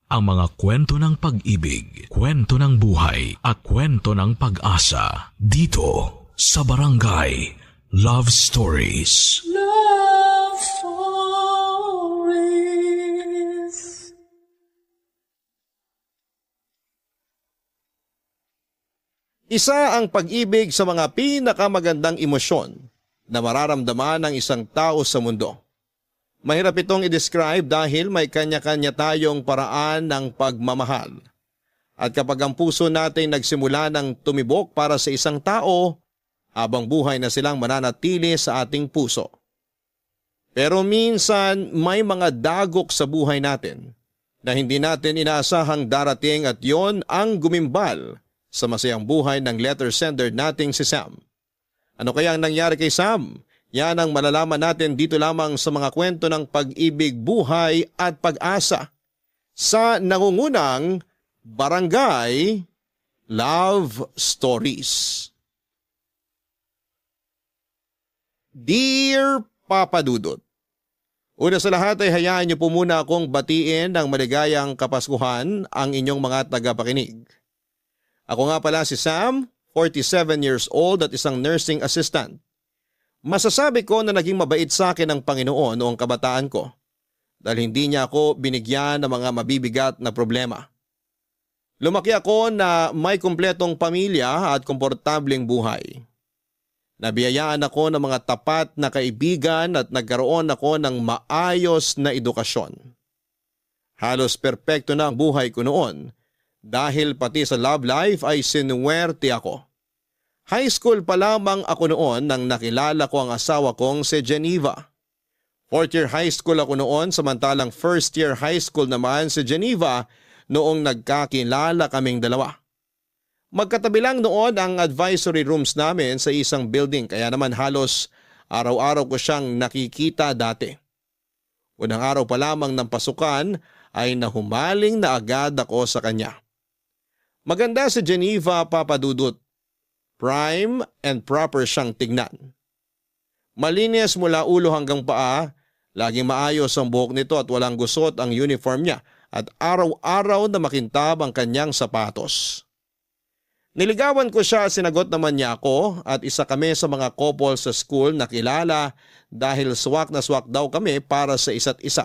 ang mga kwento ng pag-ibig, kwento ng buhay at kwento ng pag-asa dito sa Barangay Love Stories. Love Stories. Isa ang pag-ibig sa mga pinakamagandang emosyon na mararamdaman ng isang tao sa mundo. Mahirap itong i-describe dahil may kanya-kanya tayong paraan ng pagmamahal. At kapag ang puso natin nagsimula ng tumibok para sa isang tao, habang buhay na silang mananatili sa ating puso. Pero minsan may mga dagok sa buhay natin na hindi natin inaasahang darating at yon ang gumimbal sa masayang buhay ng letter sender nating si Sam. Ano kaya ang nangyari kay Sam? Yan ang malalaman natin dito lamang sa mga kwento ng pag-ibig, buhay at pag-asa sa nangungunang Barangay Love Stories. Dear Papa Dudut, una sa lahat ay hayaan niyo po muna akong batiin ng maligayang Kapaskuhan ang inyong mga tagapakinig. Ako nga pala si Sam, 47 years old at isang nursing assistant. Masasabi ko na naging mabait sa akin ng Panginoon noong kabataan ko dahil hindi niya ako binigyan ng mga mabibigat na problema. Lumaki ako na may kumpletong pamilya at komportableng buhay. Nabiyayaan ako ng mga tapat na kaibigan at nagkaroon ako ng maayos na edukasyon. Halos perpekto na ang buhay ko noon dahil pati sa love life ay sinuwerte ako. High school pa lamang ako noon nang nakilala ko ang asawa kong si Geneva. Fourth year high school ako noon samantalang first year high school naman si Geneva noong nagkakilala kaming dalawa. Magkatabi lang noon ang advisory rooms namin sa isang building kaya naman halos araw-araw ko siyang nakikita dati. Unang araw pa lamang ng pasukan ay nahumaling na agad ako sa kanya. Maganda si Geneva, Papa Dudut. Prime and proper siyang tignan. Malinis mula ulo hanggang paa, laging maayos ang buhok nito at walang gusot ang uniform niya at araw-araw na makintab ang kanyang sapatos. Niligawan ko siya, sinagot naman niya ako at isa kami sa mga couple sa school na kilala dahil swak na swak daw kami para sa isa't isa.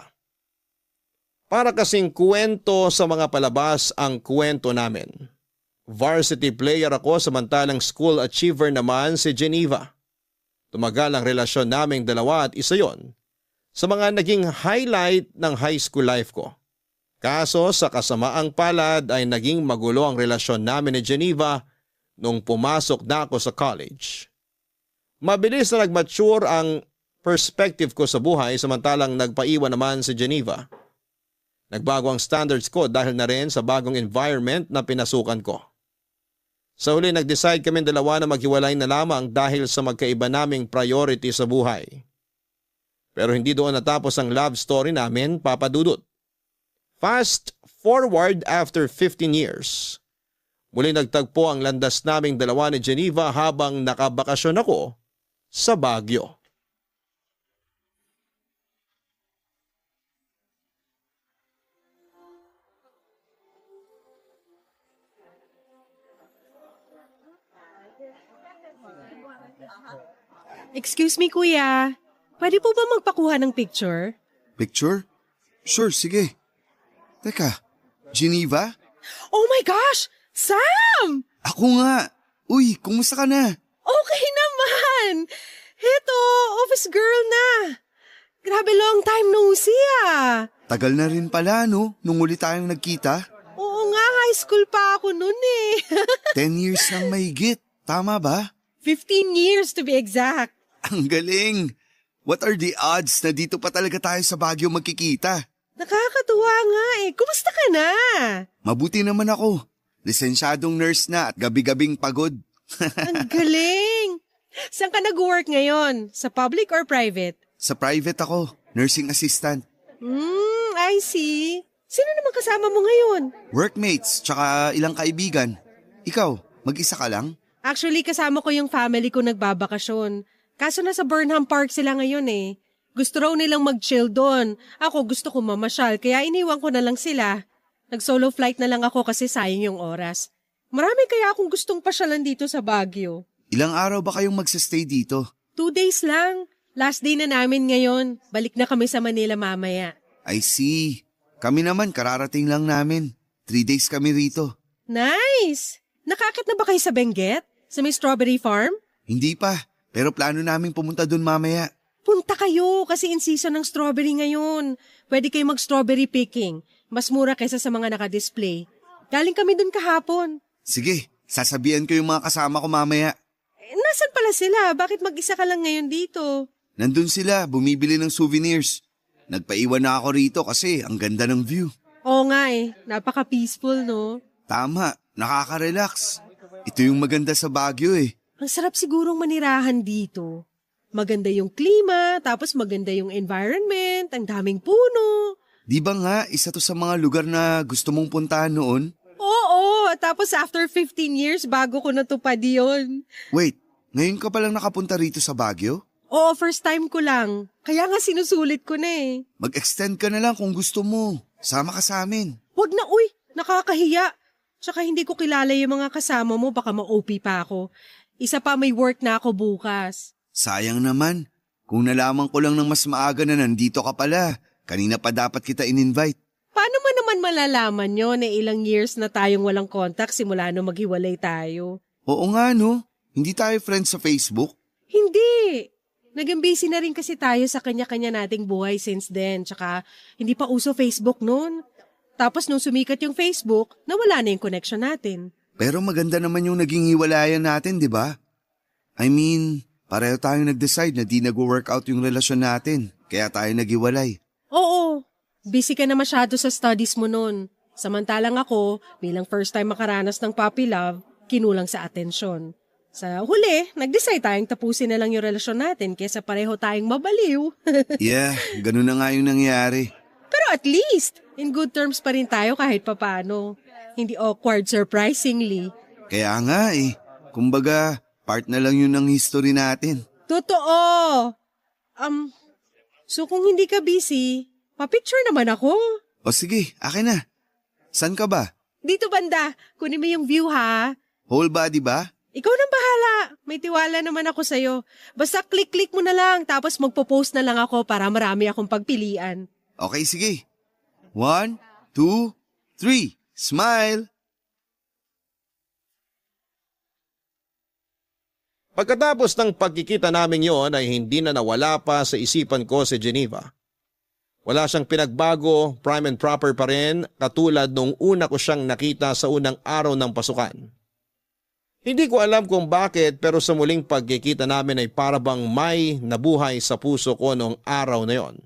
Para kasing kwento sa mga palabas ang kwento namin. Varsity player ako samantalang school achiever naman si Geneva. Tumagal ang relasyon naming dalawa at isa yon sa mga naging highlight ng high school life ko. Kaso sa kasamaang palad ay naging magulo ang relasyon namin ni Geneva nung pumasok na ako sa college. Mabilis na nag-mature ang perspective ko sa buhay samantalang nagpaiwan naman si Geneva. Nagbago ang standards ko dahil na rin sa bagong environment na pinasukan ko. Sa huli nag-decide kami dalawa na maghiwalay na lamang dahil sa magkaiba naming priority sa buhay. Pero hindi doon natapos ang love story namin, Papa Dudut. Fast forward after 15 years. Muli nagtagpo ang landas naming dalawa ni Geneva habang nakabakasyon ako sa Baguio. Excuse me, kuya. Pwede po ba magpakuha ng picture? Picture? Sure, sige. Teka, Geneva? Oh my gosh! Sam! Ako nga. Uy, kumusta ka na? Okay naman! Heto, office girl na. Grabe, long time no see ah. Tagal na rin pala, no? Nung uli tayong nagkita. Oo nga, high school pa ako nun eh. 10 years nang mahigit. Tama ba? 15 years to be exact. Ang galing. What are the odds na dito pa talaga tayo sa Baguio magkikita? Nakakatuwa nga eh. Kumusta ka na? Mabuti naman ako. Lisensyadong nurse na at gabi-gabing pagod. Ang galing. Saan ka nag-work ngayon? Sa public or private? Sa private ako, nursing assistant. I see. Sino naman kasama mo ngayon? Workmates, tsaka ilang kaibigan. Ikaw, mag-isa ka lang? Actually, kasama ko yung family ko nagbabakasyon. Kaso nasa Burnham Park sila ngayon eh. Gusto raw nilang mag-chill doon. Ako gusto ko mamasyal, kaya iniwan ko na lang sila. Nag-solo flight na lang ako kasi sayang yung oras. Marami kaya akong gustong pasyalan dito sa Baguio. Ilang araw ba kayong magsistay dito? 2 days lang. Last day na namin ngayon. Balik na kami sa Manila mamaya. I see. Kami naman, kararating lang namin. 3 days kami rito. Nice! Nakakit na ba kayo sa Benguet? Sa may strawberry farm? Hindi pa, pero plano namin pumunta dun mamaya. Punta kayo kasi in season ng strawberry ngayon. Pwede kayo mag-strawberry picking. Mas mura kaysa sa mga nakadisplay. Galing kami dun kahapon. Sige, sasabihan ko yung mga kasama ko mamaya. Nasaan pala sila? Bakit mag-isa ka lang ngayon dito? Nandun sila, bumibili ng souvenirs. Nagpaiwan na ako rito kasi ang ganda ng view. Oo nga napaka-peaceful no? Tama, nakaka-relax. Ito yung maganda sa Baguio eh. Ang sarap sigurong manirahan dito. Maganda yung klima, tapos maganda yung environment, ang daming puno. Di ba nga, isa to sa mga lugar na gusto mong puntahan noon? Oo, tapos after 15 years, bago ko natupad yun. Wait, ngayon ka palang nakapunta rito sa Baguio? Oo, first time ko lang. Kaya nga sinusulit ko na eh. Mag-extend ka na lang kung gusto mo. Sama ka sa amin. Wag na, uy, nakakahiya. Tsaka hindi ko kilala yung mga kasama mo, baka ma-OP pa ako. Isa pa, may work na ako bukas. Sayang naman. Kung nalaman ko lang ng mas maaga na nandito ka pala, kanina pa dapat kita in-invite. Paano mo naman malalaman yun na ilang years na tayong walang contact simula nung maghiwalay tayo? Oo nga no, hindi tayo friends sa Facebook. Hindi. Naging busy na rin kasi tayo sa kanya-kanya nating buhay since then. Tsaka hindi pa uso Facebook noon. Tapos nung sumikat yung Facebook, nawala na yung connection natin. Pero maganda naman yung naging hiwalayan natin, di ba? I mean, pareho tayong nag-decide na di nag-workout yung relasyon natin. Kaya tayo naghiwalay. Oo. Busy ka na masyado sa studies mo noon. Samantalang ako, bilang first time makaranas ng puppy love, kinulang sa atensyon. Sa huli, nag-decide tayong tapusin na lang yung relasyon natin kesa pareho tayong mabaliw. Yeah, ganun na nga yung nangyari. Pero at least, in good terms pa rin tayo kahit papano. Hindi awkward surprisingly. Kaya nga eh, kumbaga, part na lang yun ng history natin. Totoo! So kung hindi ka busy, pa-picture naman ako. O sige, akin na. San ka ba? Dito banda, kunin mo yung view ha. Whole body ba? Ikaw nang bahala. May tiwala naman ako sa'yo. Basta click-click mo na lang tapos magpo-post na lang ako para marami akong pagpilian. Okay, sige. 1, 2, 3. Smile! Pagkatapos ng pagkikita namin yon ay hindi na nawala pa sa isipan ko si Geneva. Wala siyang pinagbago, prime and proper pa rin katulad nung una ko siyang nakita sa unang araw ng pasukan. Hindi ko alam kung bakit pero sa muling pagkikita namin ay parabang may nabuhay sa puso ko noong araw na yon.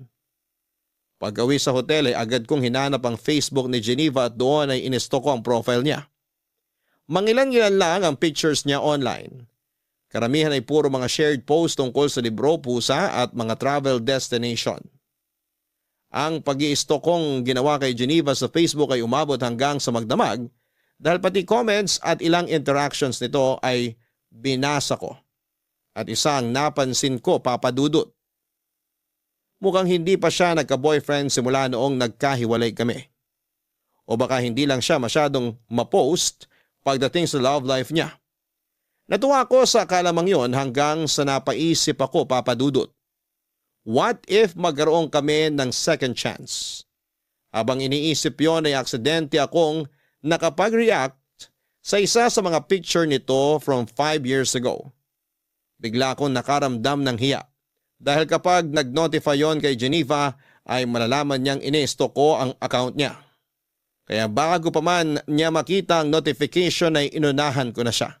Pag-uwi sa hotel ay agad kong hinanap ang Facebook ni Geneva at doon ay inistok ko ang profile niya. Mangilan-ngilan lang ang pictures niya online. Karamihan ay puro mga shared post tungkol sa libro, pusa at mga travel destination. Ang pag-i-stalk kong ginawa kay Geneva sa Facebook ay umabot hanggang sa magdamag dahil pati comments at ilang interactions nito ay binasa ko. At isang napansin ko, Papa Dudut. Mukhang hindi pa siya nagka-boyfriend simula noong nagkahiwalay kami. O baka hindi lang siya masyadong ma-post pagdating sa love life niya. Natuwa ko sa kalamang yon hanggang sa napaisip ako, Papa Dudut. What if magkaroon kami ng second chance? Habang iniisip yon ay aksidente akong nakapag-react sa isa sa mga picture nito from 5 years ago. Bigla akong nakaramdam ng hiya. Dahil kapag nag-notify yon kay Geneva ay malalaman niyang ini-stalk ko ang account niya. Kaya bago pa man niya makita ang notification ay inunahan ko na siya.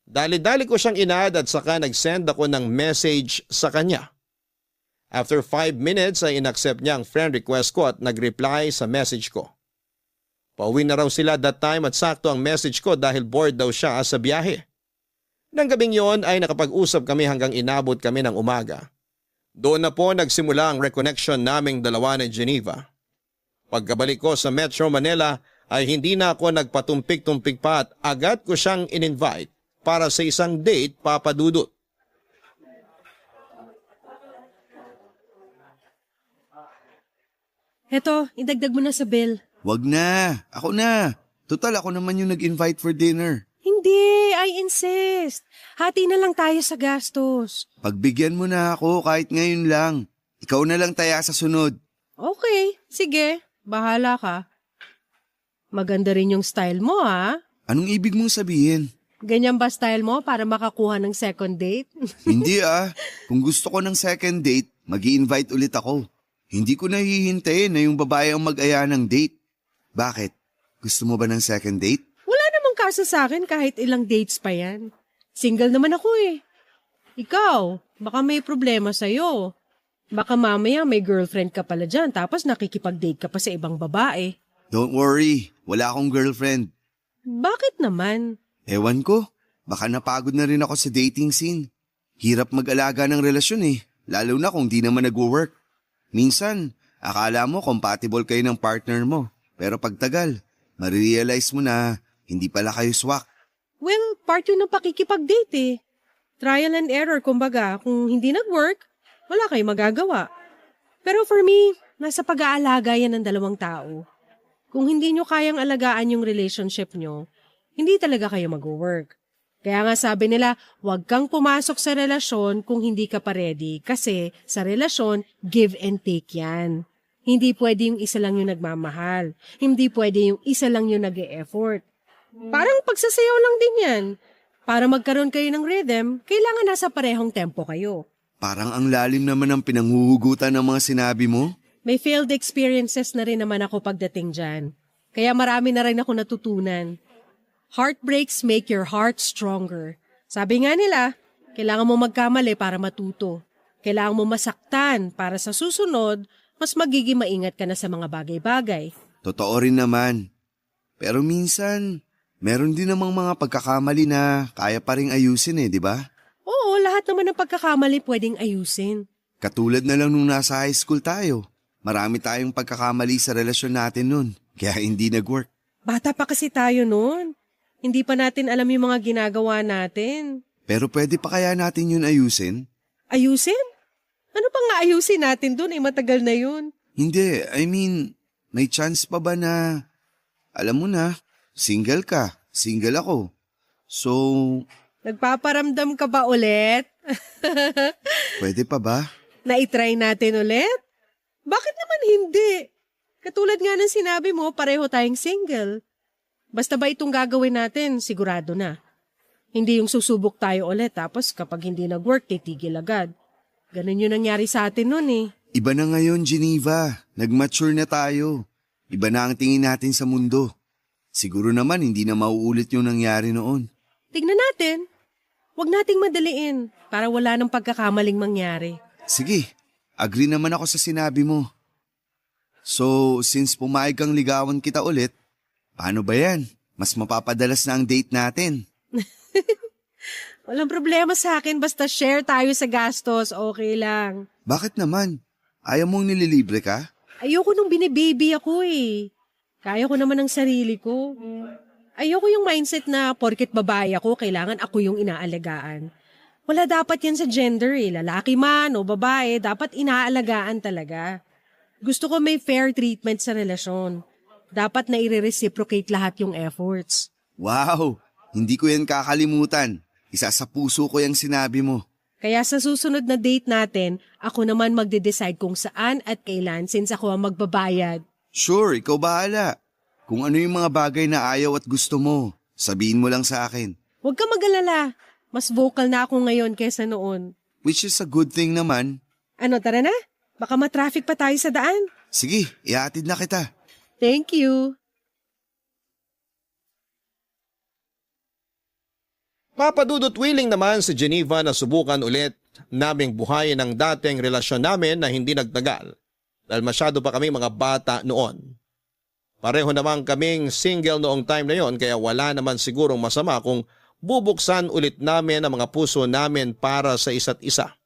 Dali-dali ko siyang inad at saka nag-send ako ng message sa kanya. After 5 minutes ay inaccept niya ang friend request ko at nag-reply sa message ko. Pauwi na raw sila that time at sakto ang message ko dahil bored daw siya sa biyahe. Nang gabing yon ay nakapag-usap kami hanggang inabot kami ng umaga. Doon na po nagsimula ang reconnection naming dalawa ni Geneva. Pagkabalik ko sa Metro Manila ay hindi na ako nagpatumpik-tumpik pa at agad ko siyang in-invite para sa isang date, Papa Dudut. Heto, idagdag mo na sa bill. Wag na, ako na. Total ako naman yung nag-invite for dinner. Hindi, I insist. Hati na lang tayo sa gastos. Pagbigyan mo na ako kahit ngayon lang. Ikaw na lang taya sa sunod. Okay, sige. Bahala ka. Maganda rin yung style mo, ha? Anong ibig mong sabihin? Ganyan ba style mo para makakuha ng second date? Hindi Kung gusto ko ng second date, mag-i-invite ulit ako. Hindi ko nahihintayin na yung babae ang mag-aya ng date. Bakit? Gusto mo ba ng second date? Wala namang kaso sa akin kahit ilang dates pa yan. Single naman ako eh. Ikaw, baka may problema sa'yo. Baka mamaya may girlfriend ka pala dyan tapos nakikipag-date ka pa sa ibang babae. Don't worry, wala akong girlfriend. Bakit naman? Ewan ko, baka napagod na rin ako sa dating scene. Hirap mag-alaga ng relasyon lalo na kung di naman nag-work. Minsan, akala mo compatible kayo ng partner mo, pero pagtagal, marirealize mo na hindi pala kayo swak. Well, part yun ng pakikipag-date eh. Trial and error, kumbaga. Kung hindi nag-work, wala kayong magagawa. Pero for me, nasa pag-aalaga yan ng dalawang tao. Kung hindi nyo kayang alagaan yung relationship nyo, hindi talaga kayo mag-work. Kaya nga sabi nila, huwag kang pumasok sa relasyon kung hindi ka pa ready kasi sa relasyon, give and take yan. Hindi pwede yung isa lang yung nagmamahal. Hindi pwede yung isa lang yung nag-e-effort. Parang pagsasayaw lang din yan. Para magkaroon kayo ng rhythm, kailangan nasa parehong tempo kayo. Parang ang lalim naman ng pinanghuhugutan ng mga sinabi mo. May failed experiences na rin naman ako pagdating dyan. Kaya marami na rin ako natutunan. Heartbreaks make your heart stronger. Sabi nga nila, kailangan mo magkamali para matuto. Kailangan mo masaktan para sa susunod, mas magiging maingat ka na sa mga bagay-bagay. Totoo rin naman. Pero minsan, meron din namang mga pagkakamali na kaya pa ring ayusin di ba? Oo, lahat naman ng pagkakamali pwedeng ayusin. Katulad na lang nung nasa high school tayo. Marami tayong pagkakamali sa relasyon natin nun, kaya hindi nag-work. Bata pa kasi tayo noon. Hindi pa natin alam yung mga ginagawa natin. Pero pwede pa kaya natin yun ayusin? Ayusin? Ano pa nga ayusin natin dun? Matagal na yun. Hindi, I mean, may chance pa ba na, alam mo na, single ka, single ako. So, nagpaparamdam ka ba ulit? pwede pa ba? Na-try natin ulit? Bakit naman hindi? Katulad nga ng sinabi mo, pareho tayong single. Basta ba itong gagawin natin, sigurado na. Hindi yung susubok tayo ulit tapos kapag hindi nag-work, titigil agad. Ganun yung nangyari sa atin noon Iba na ngayon, Geneva. Nag-mature na tayo. Iba na ang tingin natin sa mundo. Siguro naman hindi na mauulit yung nangyari noon. Tignan natin. Huwag nating madaliin para wala nang pagkakamaling mangyari. Sige, agree naman ako sa sinabi mo. So, since pumayag kang ligawan kita ulit, paano ba yan? Mas mapapadalas na ang date natin. Walang problema sa akin basta share tayo sa gastos, okay lang. Bakit naman? Ayaw mong nililibre ka? Ayoko nung binibaby ako Kaya ko naman ang sarili ko. Ayoko yung mindset na porket babae ako, kailangan ako yung inaalagaan. Wala dapat yan sa gender lalaki man o babae, dapat inaalagaan talaga. Gusto ko may fair treatment sa relasyon. Dapat na i-reciprocate lahat yung efforts. Wow! Hindi ko yan kakalimutan. Isa sa puso ko yung sinabi mo. Kaya sa susunod na date natin, ako naman magde-decide kung saan at kailan since ako ang magbabayad. Sure, ikaw bahala. Kung ano yung mga bagay na ayaw at gusto mo, sabihin mo lang sa akin. Huwag ka mag-alala. Mas vocal na ako ngayon kaysa noon. Which is a good thing naman. Ano, tara na? Baka matraffic pa tayo sa daan. Sige, ihatid na kita. Thank you. Papadudot willing naman si Geneva na subukan ulit naming buhayin ang dating relasyon namin na hindi nagtagal dahil masyado pa kami mga bata noon. Pareho naman kaming single noong time na yon kaya wala naman sigurong masama kung bubuksan ulit namin ang mga puso namin para sa isa't isa.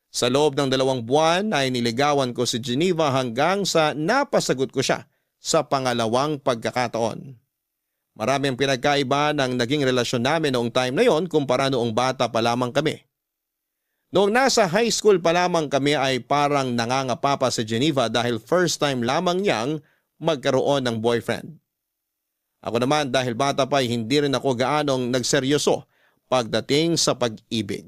Sa loob ng 2 buwan ay niligawan ko si Geneva hanggang sa napasagot ko siya sa pangalawang pagkakataon. Maraming pinagkaiba ng naging relasyon namin noong time na yon kumpara noong bata pa lamang kami. Noong nasa high school pa lamang kami ay parang nangangapa pa si Geneva dahil first time lamang niyang magkaroon ng boyfriend. Ako naman dahil bata pa ay hindi rin ako gaanong nagseryoso pagdating sa pag-ibig.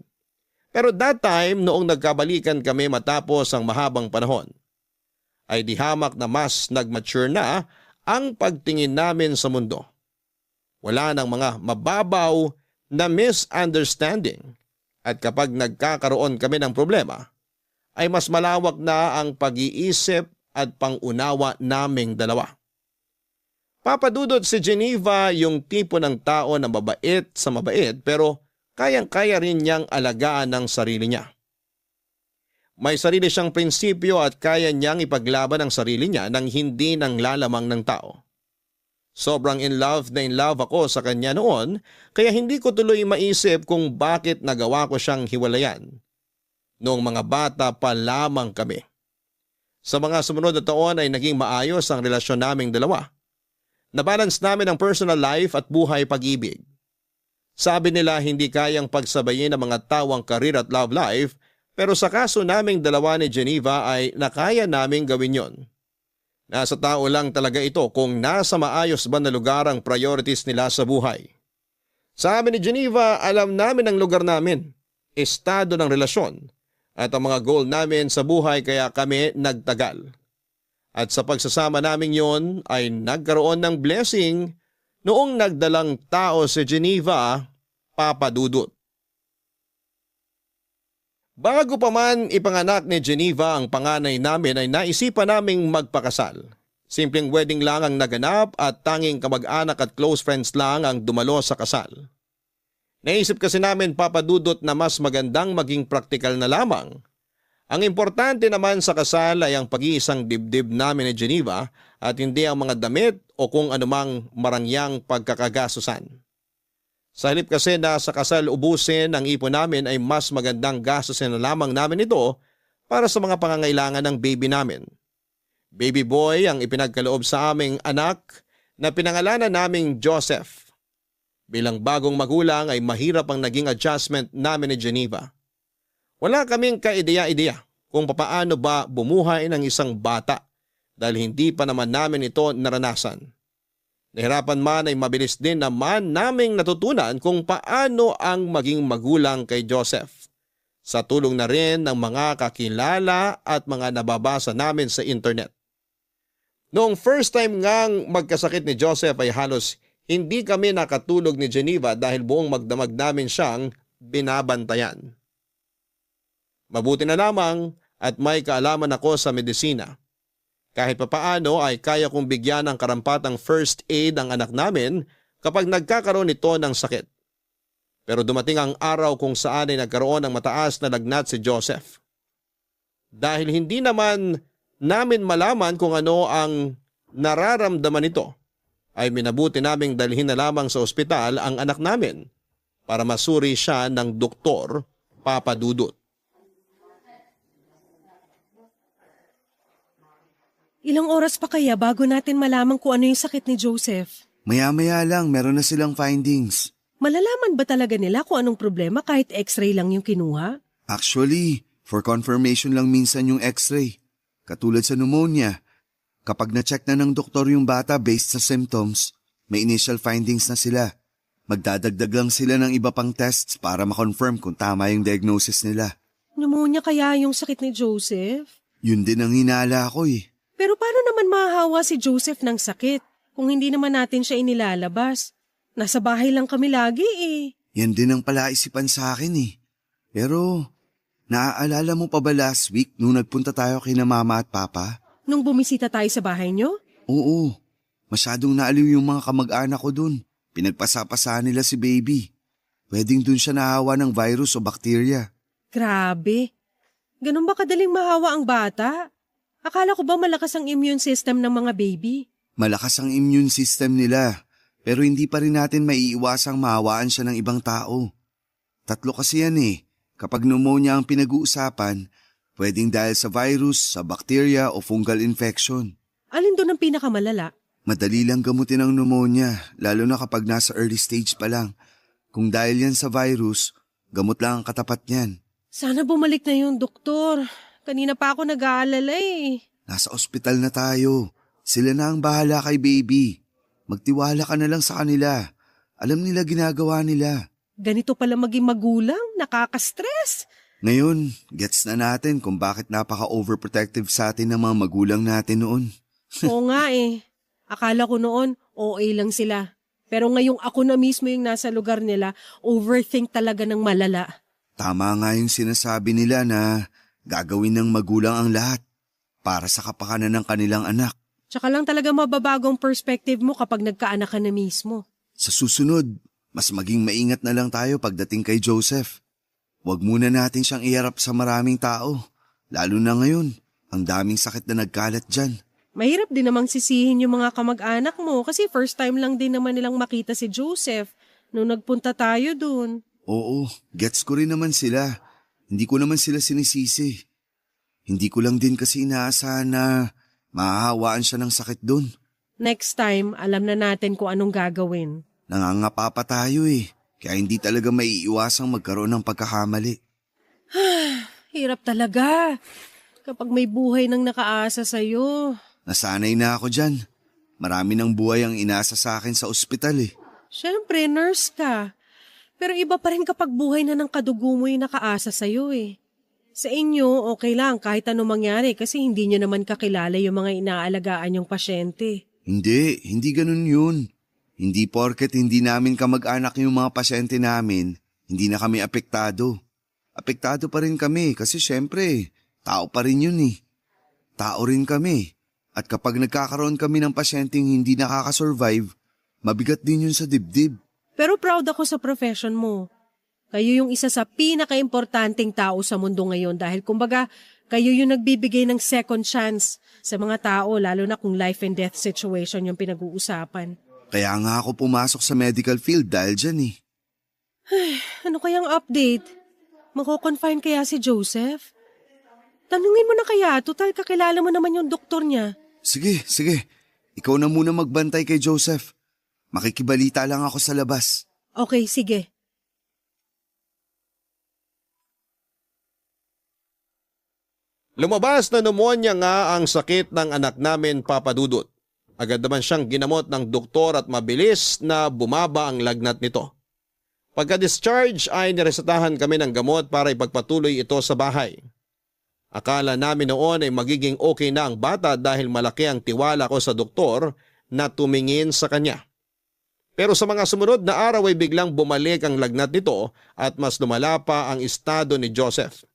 Pero that time noong nagkabalikan kami matapos ang mahabang panahon, ay di hamak na mas nag-mature na ang pagtingin namin sa mundo. Wala nang mga mababaw na misunderstanding at kapag nagkakaroon kami ng problema, ay mas malawak na ang pag-iisip at pangunawa naming dalawa. Papadudot si Geneva yung tipo ng tao na mabait sa mabait pero kayang-kaya rin niyang alagaan ng sarili niya. May sarili siyang prinsipyo at kaya niyang ipaglaban ang sarili niya nang hindi nang lalamang ng tao. Sobrang in love ako sa kanya noon kaya hindi ko tuloy maisip kung bakit nagawa ko siyang hiwalayan. Noong mga bata pa lamang kami. Sa mga sumunod na taon ay naging maayos ang relasyon naming dalawa. Nabalance namin ang personal life at buhay pag-ibig. Sabi nila hindi kayang pagsabayin ng mga tawang career at love life pero sa kaso naming dalawa ni Geneva ay nakaya naming gawin yon. Nasa tao lang talaga ito kung nasa maayos ba na lugar ang priorities nila sa buhay. Sabi ni Geneva, alam namin ang lugar namin, estado ng relasyon at ang mga goal namin sa buhay kaya kami nagtagal. At sa pagsasama namin yon ay nagkaroon ng blessing noong nagdalang tao si Geneva, Papa Dudut. Bago pa man ipanganak ni Geneva ang panganay namin ay naisipan naming magpakasal. Simpleng wedding lang ang naganap at tanging kamag-anak at close friends lang ang dumalo sa kasal. Naisip kasi namin papadudot na mas magandang maging praktikal na lamang. Ang importante naman sa kasal ay ang pag-iisang dibdib namin ni Geneva at hindi ang mga damit o kung anumang marangyang pagkakagasusan. Sa halip kasi na sa kasal ubusin ang ipon namin ay mas magandang gastusin na lamang namin ito para sa mga pangangailangan ng baby namin. Baby boy ang ipinagkaloob sa aming anak na pinangalanan naming Joseph. Bilang bagong magulang ay mahirap ang naging adjustment namin ni Geneva. Wala kaming kaideya-ideya kung papaano ba bumuhay ng isang bata dahil hindi pa naman namin ito naranasan. Nahirapan man ay mabilis din naman naming natutunan kung paano ang maging magulang kay Joseph. Sa tulong na rin ng mga kakilala at mga nababasa namin sa internet. Noong first time ngang magkasakit ni Joseph ay halos hindi kami nakatulog ni Geneva dahil buong magdamag namin siyang binabantayan. Mabuti na lamang at may kaalaman ako sa medisina. Kahit papaano ay kaya kong bigyan ng karampatang first aid ang anak namin kapag nagkakaroon ito ng sakit. Pero dumating ang araw kung saan ay nagkaroon ng mataas na lagnat si Joseph. Dahil hindi naman namin malaman kung ano ang nararamdaman nito, ay minabuti naming dalhin na lamang sa ospital ang anak namin para masuri siya ng doktor, Papa Dudut. Ilang oras pa kaya bago natin malaman kung ano yung sakit ni Joseph? Maya-maya lang, meron na silang findings. Malalaman ba talaga nila kung anong problema kahit x-ray lang yung kinuha? Actually, for confirmation lang minsan yung x-ray. Katulad sa pneumonia, kapag na-check na ng doktor yung bata based sa symptoms, may initial findings na sila. Magdadagdag lang sila ng iba pang tests para makonfirm kung tama yung diagnosis nila. Pneumonia kaya yung sakit ni Joseph? Yun din ang hinala ko eh. Pero paano naman mahahawa si Joseph ng sakit kung hindi naman natin siya inilalabas? Nasa bahay lang kami lagi eh. Yan din ang palaisipan sa akin eh. Pero, naaalala mo pa ba last week nung nagpunta tayo kina mama at papa? Nung bumisita tayo sa bahay nyo? Oo, masyadong naaliw yung mga kamag-anak ko dun. Pinagpasapasaan nila si baby. Pwedeng dun siya nahawa ng virus o bakterya. Grabe. Ganun ba kadaling mahawa ang bata? Akala ko ba malakas ang immune system ng mga baby? Malakas ang immune system nila, pero hindi pa rin natin maiiwasang mahawaan siya ng ibang tao. 3 kasi yan eh. Kapag pneumonia ang pinag-uusapan, pwedeng dahil sa virus, sa bacteria o fungal infection. Alin doon ang pinakamalala? Madali lang gamutin ang pneumonia, lalo na kapag nasa early stage pa lang. Kung dahil yan sa virus, gamot lang ang katapat niyan. Sana bumalik na yung doktor. Kanina pa ako nag-aalala eh. Nasa ospital na tayo. Sila na ang bahala kay baby. Magtiwala ka na lang sa kanila. Alam nila ginagawa nila. Ganito pala maging magulang, nakaka-stress. Ngayon, gets na natin kung bakit napaka-overprotective sa atin ng mga magulang natin noon. Oo nga eh. Akala ko noon, OA lang sila. Pero ngayong ako na mismo yung nasa lugar nila, overthink talaga ng malala. Tama nga yung sinasabi nila na gagawin ng magulang ang lahat para sa kapakanan ng kanilang anak. Tsaka lang talaga mababagong perspective mo kapag nagkaanak ka na mismo. Sa susunod, mas maging maingat na lang tayo pagdating kay Joseph. Huwag muna natin siyang iharap sa maraming tao. Lalo na ngayon, ang daming sakit na nagkalat dyan. Mahirap din namang sisihin yung mga kamag-anak mo kasi first time lang din naman nilang makita si Joseph nung nagpunta tayo dun. Oo, gets ko rin naman sila. Hindi ko naman sila sinisisi. Hindi ko lang din kasi inaasahan na mahahawaan siya ng sakit dun. Next time, alam na natin kung anong gagawin. Nangangapa pa tayo eh. Kaya hindi talaga maiiwasang magkaroon ng pagkakamali. Hirap talaga kapag may buhay nang nakaasa sa'yo. Nasanay na ako dyan. Marami ng buhay ang inasa sa akin sa ospital eh. Siyempre, nurse ka. Pero iba pa rin kapag buhay na ng kadugo mo yung nakaasa sa'yo eh. Sa inyo, okay lang kahit anong mangyari kasi hindi nyo naman kakilala yung mga inaalagaan yung pasyente. Hindi ganun yun. Hindi porket hindi namin kamag-anak yung mga pasyente namin, hindi na kami apektado. Apektado pa rin kami kasi syempre, tao pa rin yun eh. Tao rin kami. At kapag nagkakaroon kami ng pasyenteng hindi nakakasurvive, mabigat din yun sa dibdib. Pero proud ako sa profession mo. Kayo yung isa sa pinaka-importanting tao sa mundo ngayon dahil kumbaga, kayo yung nagbibigay ng second chance sa mga tao lalo na kung life and death situation yung pinag-uusapan. Kaya nga ako pumasok sa medical field dahil dyan eh. Ano kayang update? Mako-confine kaya si Joseph? Tanungin mo na kaya, total kakilala mo naman yung doktor niya. Sige. Ikaw na muna magbantay kay Joseph. Makikibalita lang ako sa labas. Okay, sige. Lumabas na pneumonia nga ang sakit ng anak namin, Papa Dudut. Agad naman siyang ginamot ng doktor at mabilis na bumaba ang lagnat nito. Pagka-discharge ay niresetahan kami ng gamot para ipagpatuloy ito sa bahay. Akala namin noon ay magiging okay na ang bata dahil malaki ang tiwala ko sa doktor na tumingin sa kanya. Pero sa mga sumunod na araw ay biglang bumalik ang lagnat nito at mas lumala pa ang estado ni Joseph.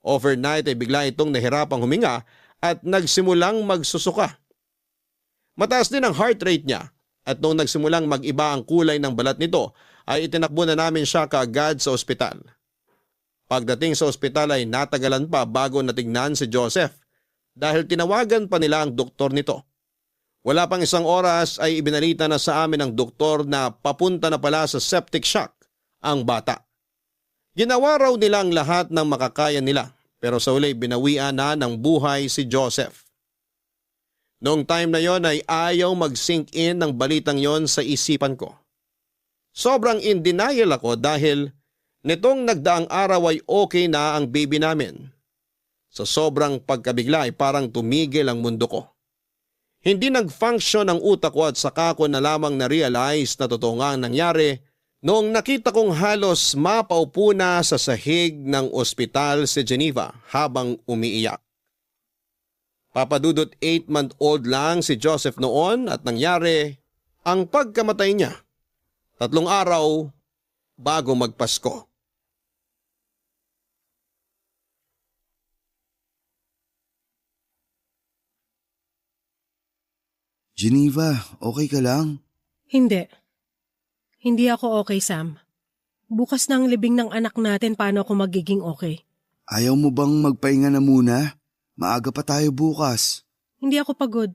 Overnight ay bigla itong nahirapang huminga at nagsimulang magsusuka. Mataas din ang heart rate niya at nung nagsimulang mag-iba ang kulay ng balat nito ay itinakbo na namin siya kaagad sa ospital. Pagdating sa ospital ay natagalan pa bago natignan si Joseph dahil tinawagan pa nila ang doktor nito. Wala pang isang oras ay ibinalita na sa amin ng doktor na papunta na pala sa septic shock ang bata. Ginawa raw nila ang lahat ng makakaya nila pero sa huli binawian na ng buhay si Joseph. Noong time na yon ay ayaw mag-sink in ng balitang yon sa isipan ko. Sobrang in denial ako dahil nitong nagdaang araw ay okay na ang baby namin. Sa sobrang pagkabigla ay parang tumigil ang mundo ko. Hindi nag-function ang utak ko at saka ko na lamang na-realize na totoo nga ang nangyari noong nakita kong halos mapaupo na sa sahig ng ospital si Geneva habang umiiyak. Papadudot 8-month-old lang si Joseph noon at nangyari ang pagkamatay niya 3 araw bago magpasko. Geneva, okay ka lang? Hindi. Hindi ako okay, Sam. Bukas na ang libing ng anak natin, paano ako magiging okay? Ayaw mo bang magpahinga na muna? Maaga pa tayo bukas. Hindi ako pagod.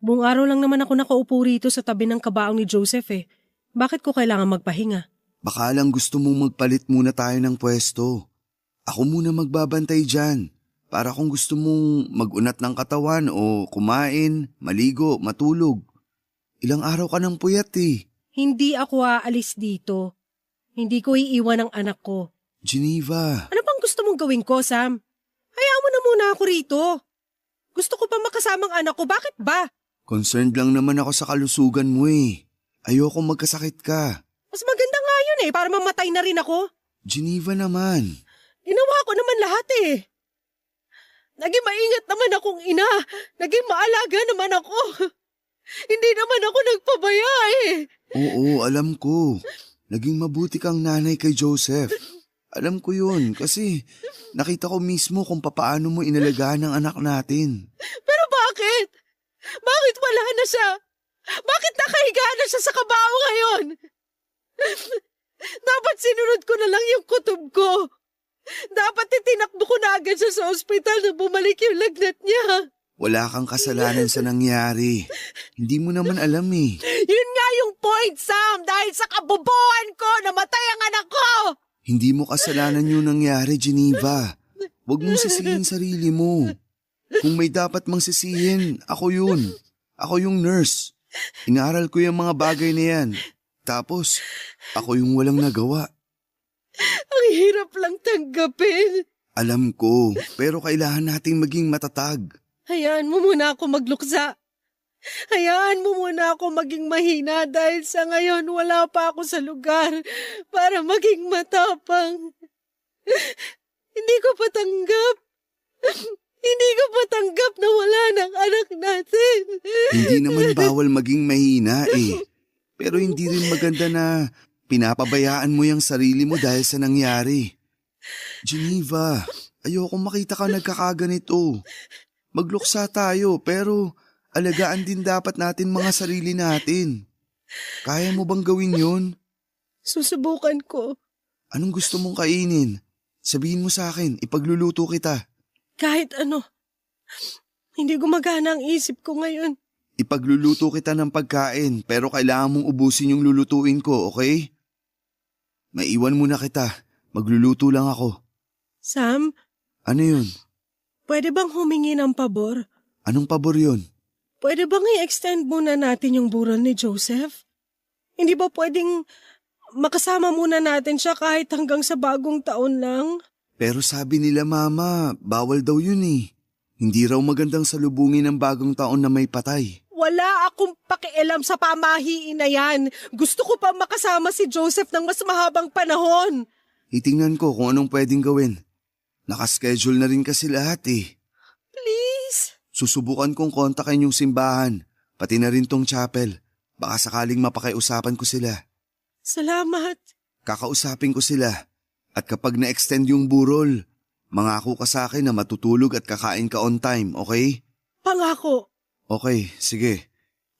Buong araw lang naman ako nakaupo rito sa tabi ng kabaong ni Joseph eh. Bakit ko kailangan magpahinga? Baka lang gusto mong magpalit muna tayo ng pwesto. Ako muna magbabantay dyan. Para kung gusto mong mag-unat ng katawan o kumain, maligo, matulog. Ilang araw ka ng puyat eh. Hindi ako aalis dito. Hindi ko iiwan ang anak ko. Geneva. Ano bang gusto mong gawin ko, Sam? Hayaan mo na muna ako rito. Gusto ko pa makasamang anak ko, bakit ba? Concerned lang naman ako sa kalusugan mo eh. Ayoko magkasakit ka. Mas maganda nga yun eh, para mamatay na rin ako. Geneva naman. Ginawa ko naman lahat eh. Naging maingat naman akong ina. Naging maalaga naman ako. Hindi naman ako nagpabaya eh. Oo, alam ko. Naging mabuti kang nanay kay Joseph. Alam ko yun kasi nakita ko mismo kung papaano mo inalagaan ang anak natin. Pero bakit? Bakit wala na siya? Bakit nakahiga na siya sa kabao ngayon? Dapat sinunod ko na lang yung kutob ko. Dapat itinakbo ko na agad siya sa ospital na bumalik yung lagnat niya. Wala kang kasalanan sa nangyari. Hindi mo naman alam eh. Yun nga yung point, Sam. Dahil sa kabobohan ko, namatay ang anak ko. Hindi mo kasalanan yung nangyari, Geneva. Huwag mong sisihin sarili mo. Kung may dapat mang sisihin, ako yun. Ako yung nurse. Inaral ko yung mga bagay na yan. Tapos, ako yung walang nagawa. Ang hirap lang tanggapin. Alam ko, pero kailangan nating maging matatag. Hayaan mo muna ako magluksa. Hayaan mo muna ako maging mahina dahil sa ngayon wala pa ako sa lugar para maging matapang. Hindi ko patanggap. Hindi ko patanggap na wala ng anak natin. Hindi naman bawal maging mahina eh. Pero hindi rin maganda na pinapabayaan mo yung sarili mo dahil sa nangyari. Geneva, ayoko makita ka nagkakaganito. Magluksa tayo pero alagaan din dapat natin mga sarili natin. Kaya mo bang gawin yun? Susubukan ko. Anong gusto mong kainin? Sabihin mo sa akin, ipagluluto kita. Kahit ano. Hindi gumagana ang isip ko ngayon. Ipagluluto kita ng pagkain pero kailangan mong ubusin yung lulutuin ko, okay? Maiwan muna kita. Magluluto lang ako. Sam, Ano yun? pwede bang humingi ng pabor? Anong pabor yun? Pwede bang i-extend muna natin yung burol ni Joseph? Hindi ba pwedeng makasama muna natin siya kahit hanggang sa bagong taon lang? Pero sabi nila mama, bawal daw yun eh. Hindi raw magandang salubungin ng bagong taon na may patay. Wala akong pakialam sa pamahiin na yan. Gusto ko pa makasama si Joseph ng mas mahabang panahon. Itingnan ko kung anong pwedeng gawin. Nakaschedule na rin kasi lahat eh. Please? Susubukan kong kontakin yung simbahan, pati na rin tong chapel. Baka sakaling mapakiusapan ko sila. Salamat. Kakausapin ko sila. At kapag na-extend yung burol, mangako ka sa akin na matutulog at kakain ka on time, okay? Pangako. Okay, sige.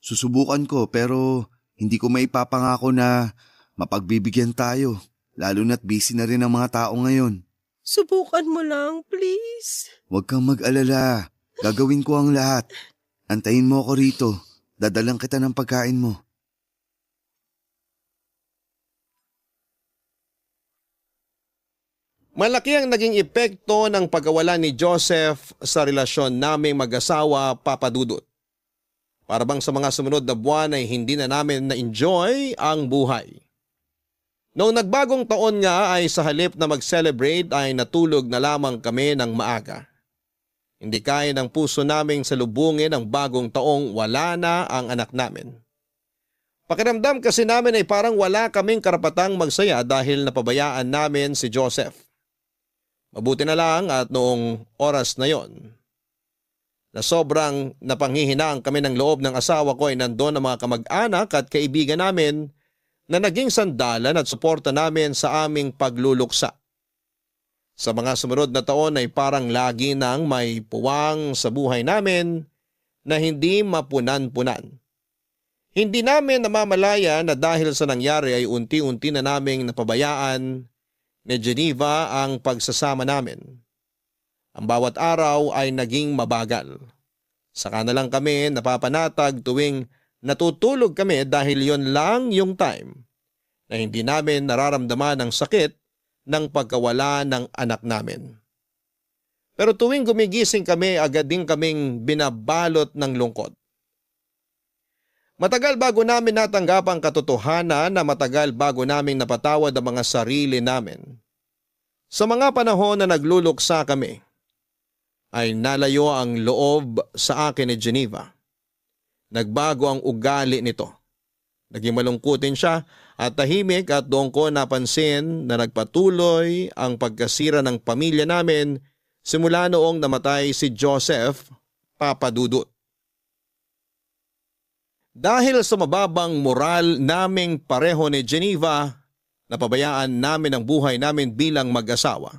Susubukan ko pero hindi ko maipapangako na mapagbibigyan tayo. Lalo na't busy na rin ang mga tao ngayon. Subukan mo lang, please. Huwag kang mag-alala. Gagawin ko ang lahat. Antayin mo ako rito. Dadalang kita ng pagkain mo. Malaki ang naging epekto ng pagkawala ni Joseph sa relasyon naming mag-asawa, Papa Dudut. Para bang sa mga sumunod na buwan ay hindi na namin na-enjoy ang buhay. Noong nagbagong taon nga ay sa halip na mag-celebrate ay natulog na lamang kami ng maaga. Hindi kaya ng puso naming salubungin ang bagong taong wala na ang anak namin. Pakiramdam kasi namin ay parang wala kaming karapatang magsaya dahil napabayaan namin si Joseph. Mabuti na lang at noong oras na yon, na sobrang napanghihinaan kami ng loob ng asawa ko ay nandoon ang mga kamag-anak at kaibigan namin na naging sandalan at suporta namin sa aming pagluluksa. Sa mga sumunod na taon ay parang lagi nang may puwang sa buhay namin na hindi mapunan-punan. Hindi namin namamalaya na dahil sa nangyari ay unti-unti na naming napabayaan ni Geneva ang pagsasama namin. Ang bawat araw ay naging mabagal. Saka na lang kami napapanatag tuwing natutulog kami dahil yon lang yung time na hindi namin nararamdaman ang sakit ng pagkawala ng anak namin. Pero tuwing gumigising kami, agad din kaming binabalot ng lungkot. Matagal bago namin natanggap ang katotohanan na matagal bago namin napatawad ang mga sarili namin. Sa mga panahon na nagluluksa kami, ay nalayo ang loob sa akin ni Geneva. Nagbago ang ugali nito. Naging malungkutin siya at tahimik at doon ko napansin na nagpatuloy ang pagkasira ng pamilya namin simula noong namatay si Joseph, Papa Dudut. Dahil sa mababang moral naming pareho ni Geneva, napabayaan namin ang buhay namin bilang mag-asawa.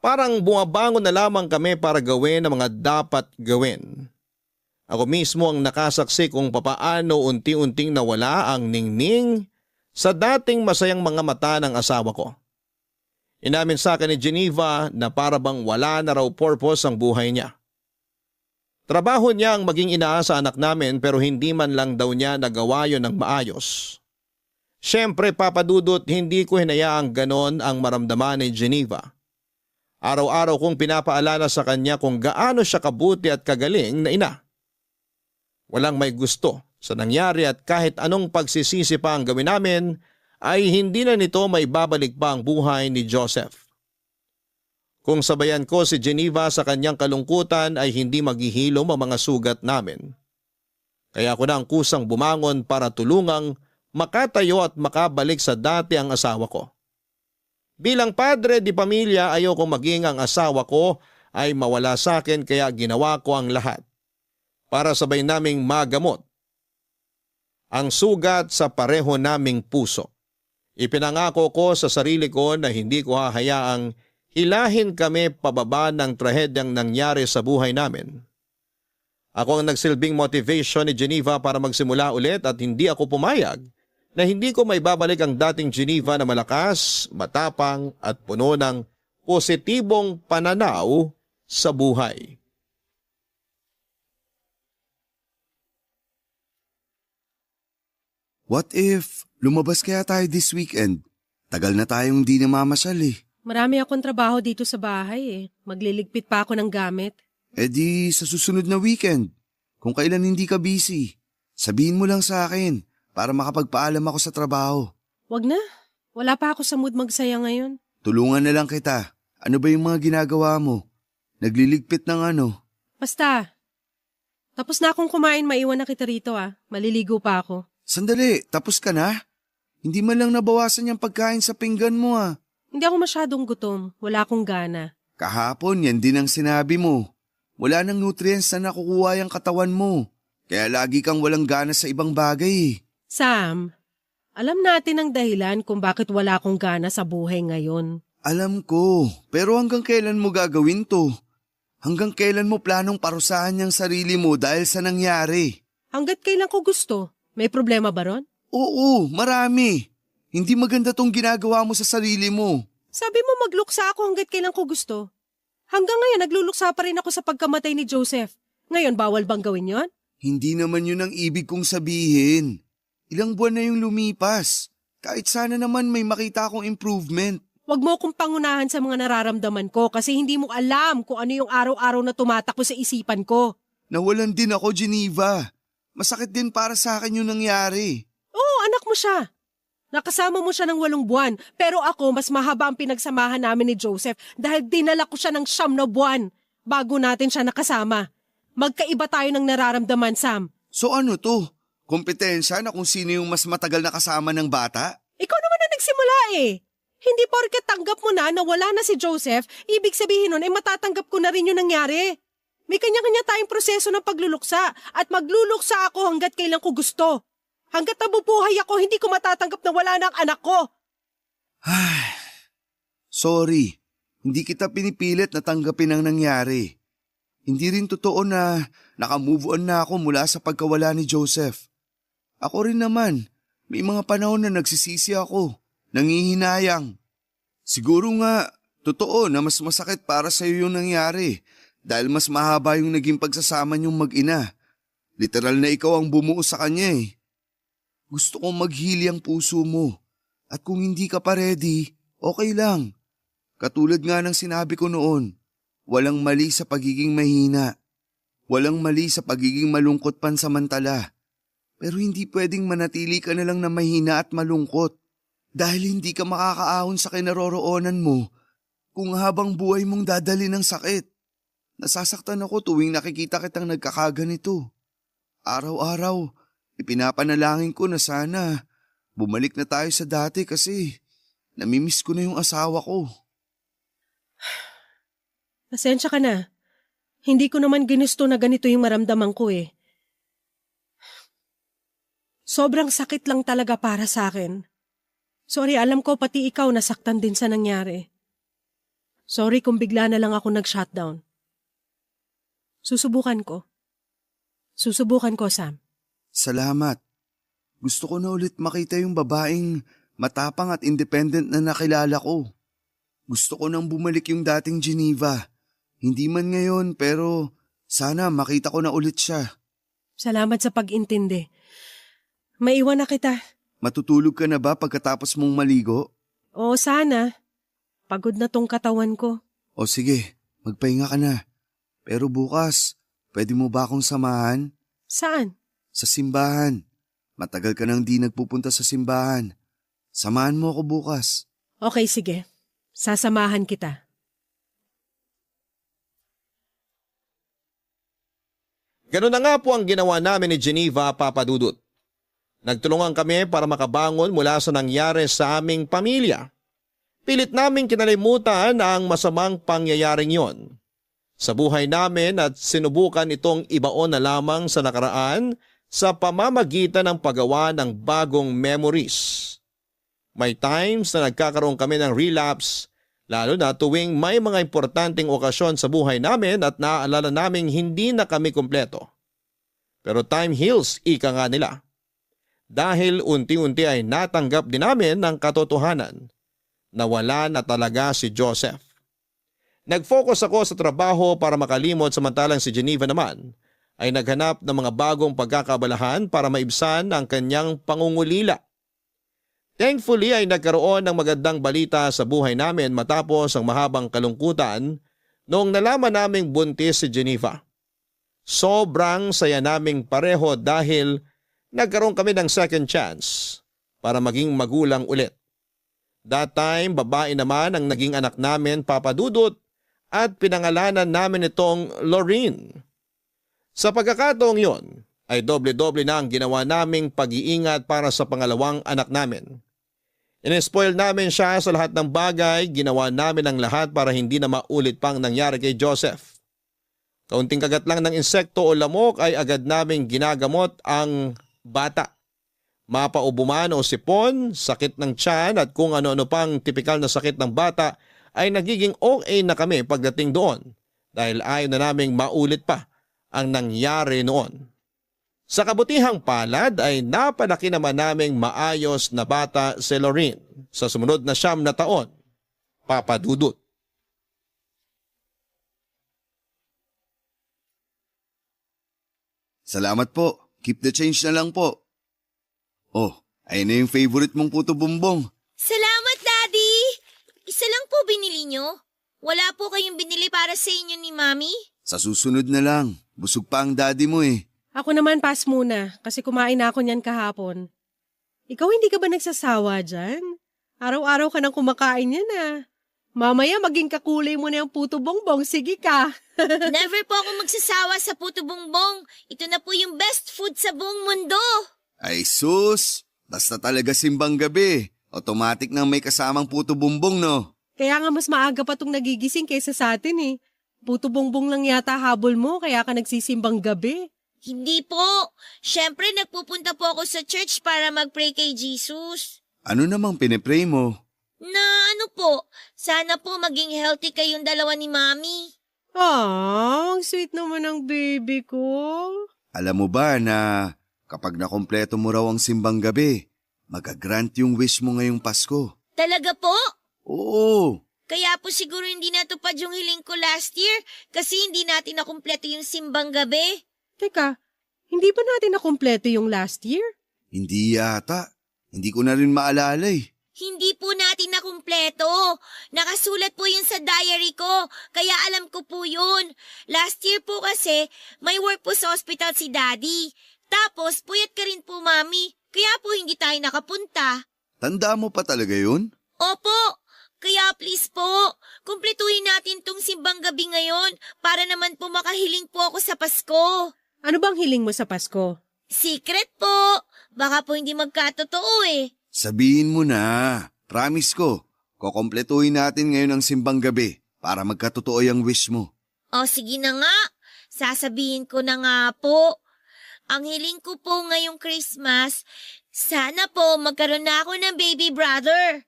Parang bumabangon na lamang kami para gawin ang mga dapat gawin. Ako mismo ang nakasaksi kung papaano unti-unting nawala ang ningning sa dating masayang mga mata ng asawa ko. Inamin sa akin ni Geneva na para bang wala na raw purpose ang buhay niya. Trabaho niya ang maging ina sa anak namin pero hindi man lang daw niya nagawa yon ng maayos. Siyempre Papa Dudut, hindi ko hinayaang ganon ang maramdaman ni Geneva. Araw-araw kong pinapaalala sa kanya kung gaano siya kabuti at kagaling na ina. Walang may gusto sa nangyari at kahit anong pagsisisi pa ang gawin namin ay hindi na nito may babalik pa ang buhay ni Joseph. Kung sabayan ko si Geneva sa kanyang kalungkutan ay hindi maghihilom ang mga sugat namin. Kaya ako na ang kusang bumangon para tulungang makatayo at makabalik sa dati ang asawa ko. Bilang padre di pamilya, ayoko maging ang asawa ko ay mawala sa akin kaya ginawa ko ang lahat para sabay naming magamot ang sugat sa pareho naming puso. Ipinangako ko sa sarili ko na hindi ko hahayaang hilahin kami pababa ng trahedyang nangyari sa buhay namin. Ako ang nagsilbing motivation ni Geneva para magsimula ulit at hindi ako pumayag na hindi ko may babalik ang dating Geneva na malakas, matapang at puno ng positibong pananaw sa buhay. What if lumabas kaya tayo this weekend? Tagal na tayong di namamasyal eh. Marami akong trabaho dito sa bahay eh. Magliligpit pa ako ng gamit. E di sa susunod na weekend, kung kailan hindi ka busy, sabihin mo lang sa akin para makapagpaalam ako sa trabaho. Wag na. Wala pa ako sa mood magsaya ngayon. Tulungan na lang kita. Ano ba yung mga ginagawa mo? Nagliligpit ng ano? Basta. Tapos na akong kumain, maiwan na kita rito ah. Maliligo pa ako. Sandali, tapos ka na? Hindi man lang nabawasan yung pagkain sa pinggan mo ah. Hindi ako masyadong gutom. Wala akong gana. Kahapon yan din ang sinabi mo. Wala nang nutrients na nakukuha yung katawan mo. Kaya lagi kang walang gana sa ibang bagay. Sam, alam natin ang dahilan kung bakit wala akong gana sa buhay ngayon. Alam ko, pero hanggang kailan mo gagawin to? Hanggang kailan mo planong parusahan yung sarili mo dahil sa nangyari? Hanggat kailan ko gusto. May problema ba ron? Oo, marami. Hindi maganda tong ginagawa mo sa sarili mo. Sabi mo magluksa ako hanggat kailan ko gusto. Hanggang ngayon nagluluksa pa rin ako sa pagkamatay ni Joseph. Ngayon bawal bang gawin yon? Hindi naman yun ang ibig kong sabihin. Ilang buwan na yung lumipas. Kahit sana naman may makita akong improvement. Huwag mo akong pangunahan sa mga nararamdaman ko kasi hindi mo alam kung ano yung araw-araw na tumatakbo sa isipan ko. Nawalan din ako, Geneva. Masakit din para sa akin yung nangyari. Oo, anak mo siya. Nakasama mo siya ng 8 buwan, pero ako mas mahaba ang pinagsamahan namin ni Joseph dahil dinala ko siya ng 9 na buwan bago natin siya nakasama. Magkaiba tayo ng nararamdaman, Sam. So ano to? Kompetensya na kung sino yung mas matagal na kasama ng bata? Ikaw naman na nagsimula eh. Hindi porket tanggap mo na wala na si Joseph, ibig sabihin nun ay matatanggap ko na rin yung nangyari. May kanya-kanya tayong proseso ng pagluluksa at magluluksa ako hanggat kailan ko gusto. Hanggat nabubuhay ako, hindi ko matatanggap na wala na ang anak ko. Ay, sorry. Hindi kita pinipilit na tanggapin ang nangyari. Hindi rin totoo na nakamove on na ako mula sa pagkawala ni Joseph. Ako rin naman, may mga panahon na nagsisisi ako, nangihinayang. Siguro nga, totoo na mas masakit para sa iyo yung nangyari dahil mas mahaba yung naging pagsasama niyong mag-ina. Literal na ikaw ang bumuo sa kanya eh. Gusto kong maghili ang puso mo at kung hindi ka pa ready, okay lang. Katulad nga ng sinabi ko noon, walang mali sa pagiging mahina. Walang mali sa pagiging malungkot pansamantala. Pero hindi pwedeng manatili ka na lang na mahina at malungkot dahil hindi ka makakaahon sa kinaroroonan mo kung habang buhay mong dadali ng sakit. Nasasaktan ako tuwing nakikita kitang nagkakaganito. Araw-araw, ipinapanalangin ko na sana bumalik na tayo sa dati kasi namimiss ko na yung asawa ko. Pasensya ka na. Hindi ko naman ginusto na ganito yung maramdaman ko eh. Sobrang sakit lang talaga para sa akin. Sorry, alam ko pati ikaw nasaktan din sa nangyari. Sorry kung bigla na lang ako nag-shutdown. Susubukan ko. Susubukan ko, Sam. Salamat. Gusto ko na ulit makita yung babaeng matapang at independent na nakilala ko. Gusto ko nang bumalik yung dating Geneva. Hindi man ngayon pero sana makita ko na ulit siya. Salamat sa pag-intindi. Maiwan na kita. Matutulog ka na ba pagkatapos mong maligo? Oo, sana. Pagod na tong katawan ko. O sige, magpahinga ka na. Pero bukas, pwede mo ba akong samahan? Saan? Sa simbahan. Matagal ka nang di nagpupunta sa simbahan. Samahan mo ako bukas. Okay, sige. Sasamahan kita. Ganun na nga po ang ginawa namin ni Geneva, Papa Dudut. Nagtulungan kami para makabangon mula sa nangyari sa aming pamilya. Pilit naming kinalimutan ang masamang pangyayaring yon sa buhay namin at sinubukan itong ibaon na lamang sa nakaraan sa pamamagitan ng paggawa ng bagong memories. May times na nagkakaroon kami ng relapse, lalo na tuwing may mga importanteng okasyon sa buhay namin at naaalala naming hindi na kami kumpleto. Pero time heals, ika nga nila. Dahil unti-unti ay natanggap din namin ng katotohanan na wala na talaga si Joseph. Nag-focus ako sa trabaho para makalimot samantalang si Geneva naman ay naghanap ng mga bagong pagkakabalahan para maibsan ang kanyang pangungulila. Thankfully ay nagkaroon ng magandang balita sa buhay namin matapos ang mahabang kalungkutan noong nalaman naming buntis si Geneva. Sobrang saya naming pareho dahil nagkaroon kami ng second chance para maging magulang ulit. That time, babae naman ang naging anak namin, Papa Dudut, at pinangalanan namin itong Lorraine. Sa pagkakataong yon, ay doble-doble na ang ginawa naming pag-iingat para sa pangalawang anak namin. Inespoil namin siya sa lahat ng bagay, ginawa namin ang lahat para hindi na maulit pang nangyari kay Joseph. Kaunting kagat lang ng insekto o lamok ay agad naming ginagamot ang bata. Mapaubo man o sipon, sakit ng tiyan at kung ano-ano pang tipikal na sakit ng bata ay nagiging okay na kami pagdating doon dahil ayaw na naming maulit pa ang nangyari noon. Sa kabutihang palad ay napalaki naman naming maayos na bata si Lorraine sa sumunod na 9 na taon, Papa Dudut. Salamat po. Keep the change na lang po. Oh, ayun na yung favorite mong puto bumbong. Salamat, Daddy! Isa lang po binili nyo. Wala po kayong binili para sa inyo ni Mami? Sa susunod na lang. Busog pa ang daddy mo eh. Ako naman pass muna kasi kumain na ako niyan kahapon. Ikaw hindi ka ba nagsasawa dyan? Araw-araw ka nang kumakain yan ah. Mamaya maging kakulay mo na yung puto bongbong. Sige ka. Never po ako magsasawa sa puto bongbong. Ito na po yung best food sa buong mundo. Ay sus, basta talaga simbang gabi. Automatic nang may kasamang puto bumbong no. Kaya nga mas maaga pa tong nagigising kaysa sa atin eh. Puto bongbong lang yata habol mo kaya ka nagsisimbang gabi. Hindi po. Siyempre, nagpupunta po ako sa church para mag-pray kay Jesus. Ano namang pinipray mo? Na ano po, sana po maging healthy kayong dalawa ni Mami. Ang sweet naman ng baby ko. Alam mo ba na kapag nakompleto mo raw ang simbang gabi, magagrant yung wish mo ngayong Pasko? Talaga po? Oo. Kaya po siguro hindi natupad yung hiling ko last year kasi hindi natin nakumpleto yung simbang gabi. Teka, hindi ba natin nakumpleto yung last year? Hindi yata. Hindi ko na rin maalala eh. Hindi po natin nakumpleto. Nakasulat po yun sa diary ko, kaya alam ko po yun. Last year po kasi, may work po sa hospital si Daddy. Tapos, puyat ka rin po, Mami. Kaya po hindi tayo nakapunta. Tanda mo pa talaga yun? Opo. Kaya please po, kumpletuhin natin tong simbang gabi ngayon para naman po makahiling po ako sa Pasko. Ano bang hiling mo sa Pasko? Secret po. Baka po hindi magkatotoo eh. Sabihin mo na. Promise ko, kukompletuhin natin ngayon ang simbang gabi para magkatotoo yung wish mo. O sige na nga. Sasabihin ko na nga po. Ang hiling ko po ngayong Christmas, sana po magkaroon na ako ng baby brother.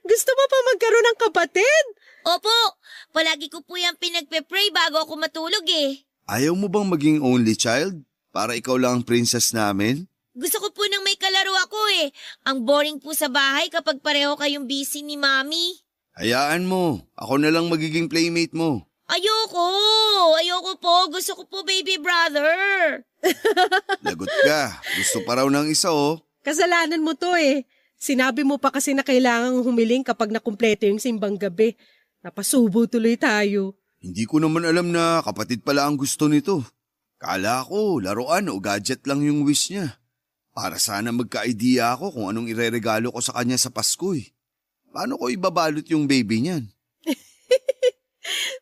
Gusto mo pa magkaroon ng kapatid? Opo, palagi ko po yung pinagpe-pray bago ako matulog eh. Ayaw mo bang maging only child? Para ikaw lang ang princess namin? Gusto ko po nang may kalaro ako eh. Ang boring po sa bahay kapag pareho kayong busy ni Mami. Hayaan mo, ako na lang magiging playmate mo. Ayoko po. Gusto ko po baby brother. Lagot ka, gusto pa raw ng isa oh. Kasalanan mo to eh. Sinabi mo pa kasi na kailangang humiling kapag nakumpleto yung simbang gabi. Napasubo tuloy tayo. Hindi ko naman alam na kapatid pala ang gusto nito. Kala ko, laruan o gadget lang yung wish niya. Para sana magka-idea ako kung anong ireregalo ko sa kanya sa Pasko eh. Paano ko ibabalot yung baby niyan?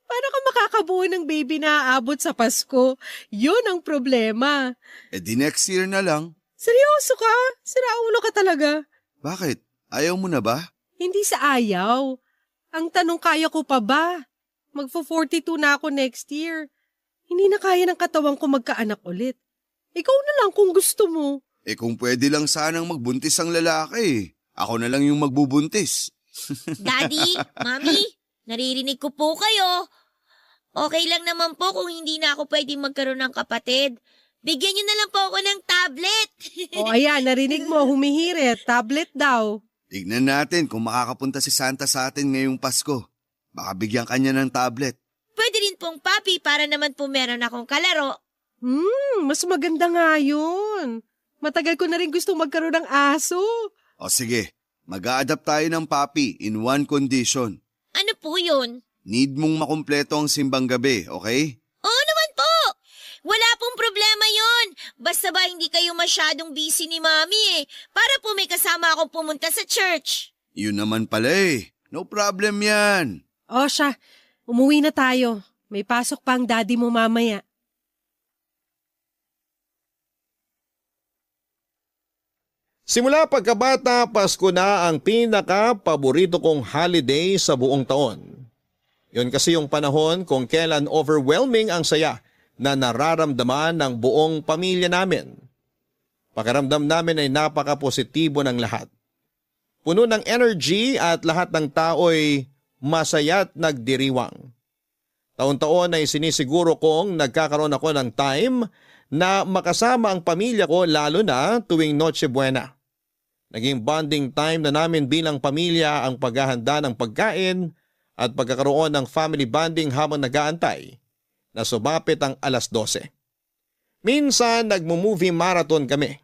Paano ka makakabuo ng baby na aabot sa Pasko? Yun ang problema. Eh di next year na lang. Seryoso ka? Siraulo ka talaga. Bakit? Ayaw mo na ba? Hindi sa ayaw. Ang tanong, kaya ko pa ba? Magfo-42 na ako next year. Hindi na kaya ng katawan ko magkaanak ulit. Ikaw na lang kung gusto mo. Eh kung pwede lang sanang magbuntis ang lalaki. Ako na lang yung magbubuntis. Daddy, Mami, naririnig ko po kayo. Okay lang naman po kung hindi na ako pwedeng magkaroon ng kapatid. Bigyan niyo na lang po ako ng tablet. O ayan, narinig mo, humihirit. Tablet daw. Tignan natin kung makakapunta si Santa sa atin ngayong Pasko. Baka bigyan kanya ng tablet. Pwede rin pong papi para naman po meron akong kalaro. Mas maganda nga yun. Matagal ko na rin gusto magkaroon ng aso. O sige, mag-a-adapt tayo ng papi in one condition. Ano po yun? Need mong makumpleto ang simbang gabi, okay? Oo naman po! Wala pong problema yon. Basta ba hindi kayo masyadong busy ni Mami eh. Para po may kasama akong pumunta sa church. Yun naman pala eh. No problem yan. O siya, umuwi na tayo. May pasok pa ang daddy mo mamaya. Simula pagkabata, Pasko na ang pinaka-paborito kong holiday sa buong taon. Yun kasi yung panahon kung kailan overwhelming ang saya na nararamdaman ng buong pamilya namin. Pakiramdam namin ay napaka-positibo ng lahat. Puno ng energy at lahat ng tao'y masaya at nagdiriwang. Taon-taon ay sinisiguro kong nagkakaroon ako ng time na makasama ang pamilya ko lalo na tuwing Noche Buena. Naging bonding time na namin bilang pamilya ang paghahanda ng pagkain at pagkakaroon ng family bonding habang nag-aantay na sumapit ang 12:00. Minsan nagmo-movie marathon kami.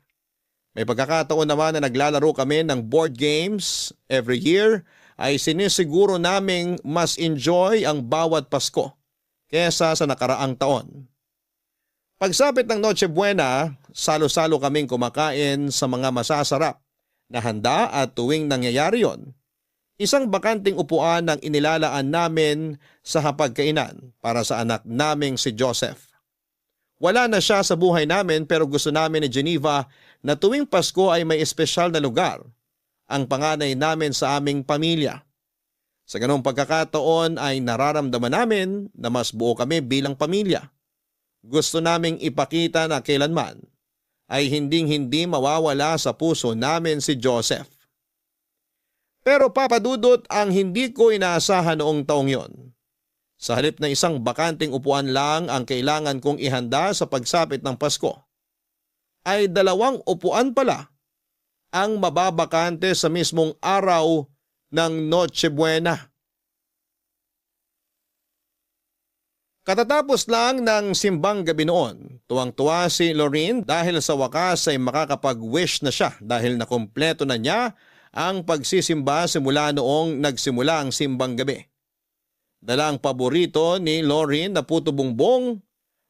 May pagkakataon naman na naglalaro kami ng board games. Every year ay sinisiguro naming mas enjoy ang bawat Pasko kesa sa nakaraang taon. Pagsapit ng Noche Buena, salo-salo kaming kumakain sa mga masasarap na handa at tuwing nangyayari yon, isang bakanting upuan ang inilalaan namin sa hapagkainan para sa anak naming si Joseph. Wala na siya sa buhay namin pero gusto namin ni Geneva na tuwing Pasko ay may espesyal na lugar ang panganay namin sa aming pamilya. Sa ganong pagkakataon ay nararamdaman namin na mas buo kami bilang pamilya. Gusto naming ipakita na kailanman ay hinding-hindi mawawala sa puso namin si Joseph. Pero papadudot ang hindi ko inaasahan noong taong yon. Sa halip na isang bakanting upuan lang ang kailangan kong ihanda sa pagsapit ng Pasko, ay 2 upuan pala ang mababakante sa mismong araw ng Noche Buena. Katatapos lang ng simbang gabi noon, tuwang-tuwa si Lorraine dahil sa wakas ay makakapag-wish na siya dahil nakumpleto na niya ang pagsisimba simula noong nagsimula ang simbang gabi. Dala ang paborito ni Lorraine na puto bumbong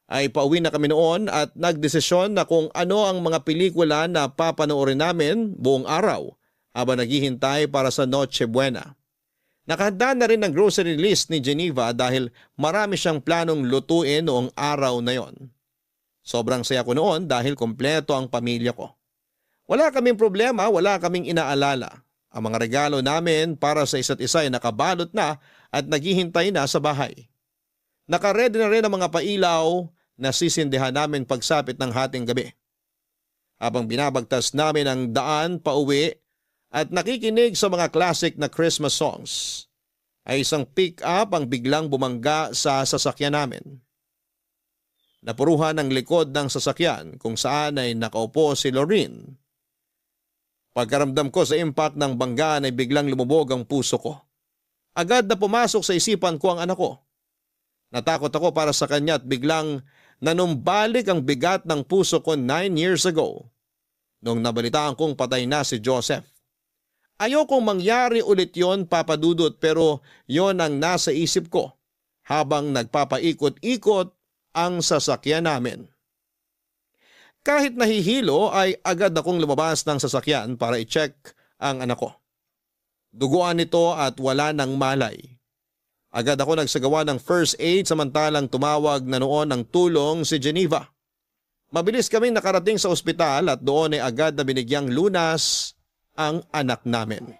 ay pauwi na kami noon at nagdesisyon na kung ano ang mga pelikula na papanoorin namin buong araw habang naghihintay para sa Noche Buena. Nakahanda na rin ang grocery list ni Geneva dahil marami siyang planong lutuin noong araw na yon. Sobrang saya ko noon dahil kompleto ang pamilya ko. Wala kaming problema, wala kaming inaalala. Ang mga regalo namin para sa isa't isa ay nakabalot na at naghihintay na sa bahay. Nakaredy na rin ang mga pailaw na sisindihan namin pagsapit ng hating gabi. Habang binabagtas namin ang daan pauwi at nakikinig sa mga classic na Christmas songs, ay isang pick-up ang biglang bumangga sa sasakyan namin. Napuruhan ang likod ng sasakyan kung saan ay nakaupo si Lorene. Pagkaramdam ko sa impact ng banggaan ay biglang lumubog ang puso ko. Agad na pumasok sa isipan ko ang anak ko. Natakot ako para sa kanya at biglang nanumbalik ang bigat ng puso ko 9 years ago nung nabalitaan kong patay na si Joseph. Ayokong mangyari ulit yon, Papa Dudut, pero yon ang nasa isip ko habang nagpapaikot-ikot ang sasakyan namin. Kahit nahihilo ay agad akong lumabas ng sasakyan para i-check ang anak ko. Duguan nito at wala nang malay. Agad ako nagsagawa ng first aid samantalang tumawag na noon ng tulong si Geneva. Mabilis kaming nakarating sa ospital at doon ay agad na binigyang lunas ang anak namin.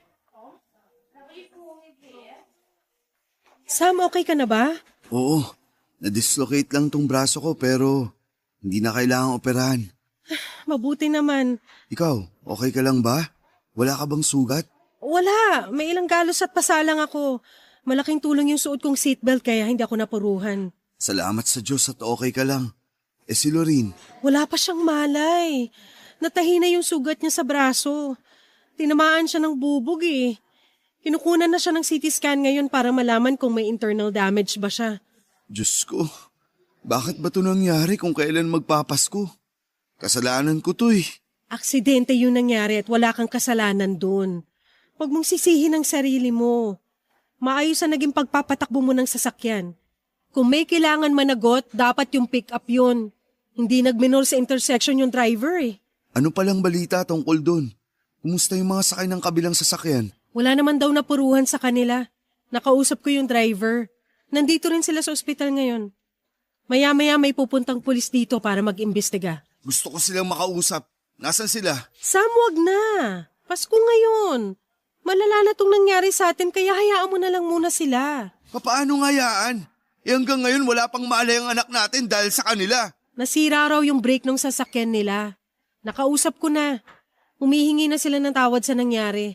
Sam, okay ka na ba? Oo, na-dislocate lang tong braso ko pero hindi na kailangang operahan. Mabuti naman. Ikaw, okay ka lang ba? Wala ka bang sugat? Wala, may ilang galos at pasalang ako. Malaking tulong yung suot kong seatbelt kaya hindi ako napuruhan. Salamat sa Diyos at okay ka lang. Si Lorene? Wala pa siyang malay. Natahi na yung sugat niya sa braso. Tinamaan siya ng bubog eh. Kinukunan na siya ng CT scan ngayon para malaman kung may internal damage ba siya. Diyos ko, bakit ba ito nangyari kung kailan magpapasko? Kasalanan ko to eh. Aksidente yung nangyari at wala kang kasalanan dun. Huwag mong sisihin ang sarili mo. Maayos na naging pagpapatakbo mo ng sasakyan. Kung may kailangan managot, dapat yung pick-up yun. Hindi nagminol sa intersection yung driver eh. Ano palang balita tungkol dun? Kumusta yung mga sakay ng kabilang sasakyan? Wala naman daw napuruhan sa kanila. Nakausap ko yung driver. Nandito rin sila sa ospital ngayon. Maya-maya may pupuntang pulis dito para mag-imbestiga. Gusto ko silang makausap. Nasaan sila? Sam, wag na. Pasko ngayon. Malala na tong nangyari sa atin kaya hayaan mo na lang muna sila. Paano ngayaan? Hanggang ngayon wala pang malay ang anak natin dahil sa kanila. Nasira raw yung brake ng sasakyan nila. Nakausap ko na. Humihingi na sila ng tawad sa nangyari.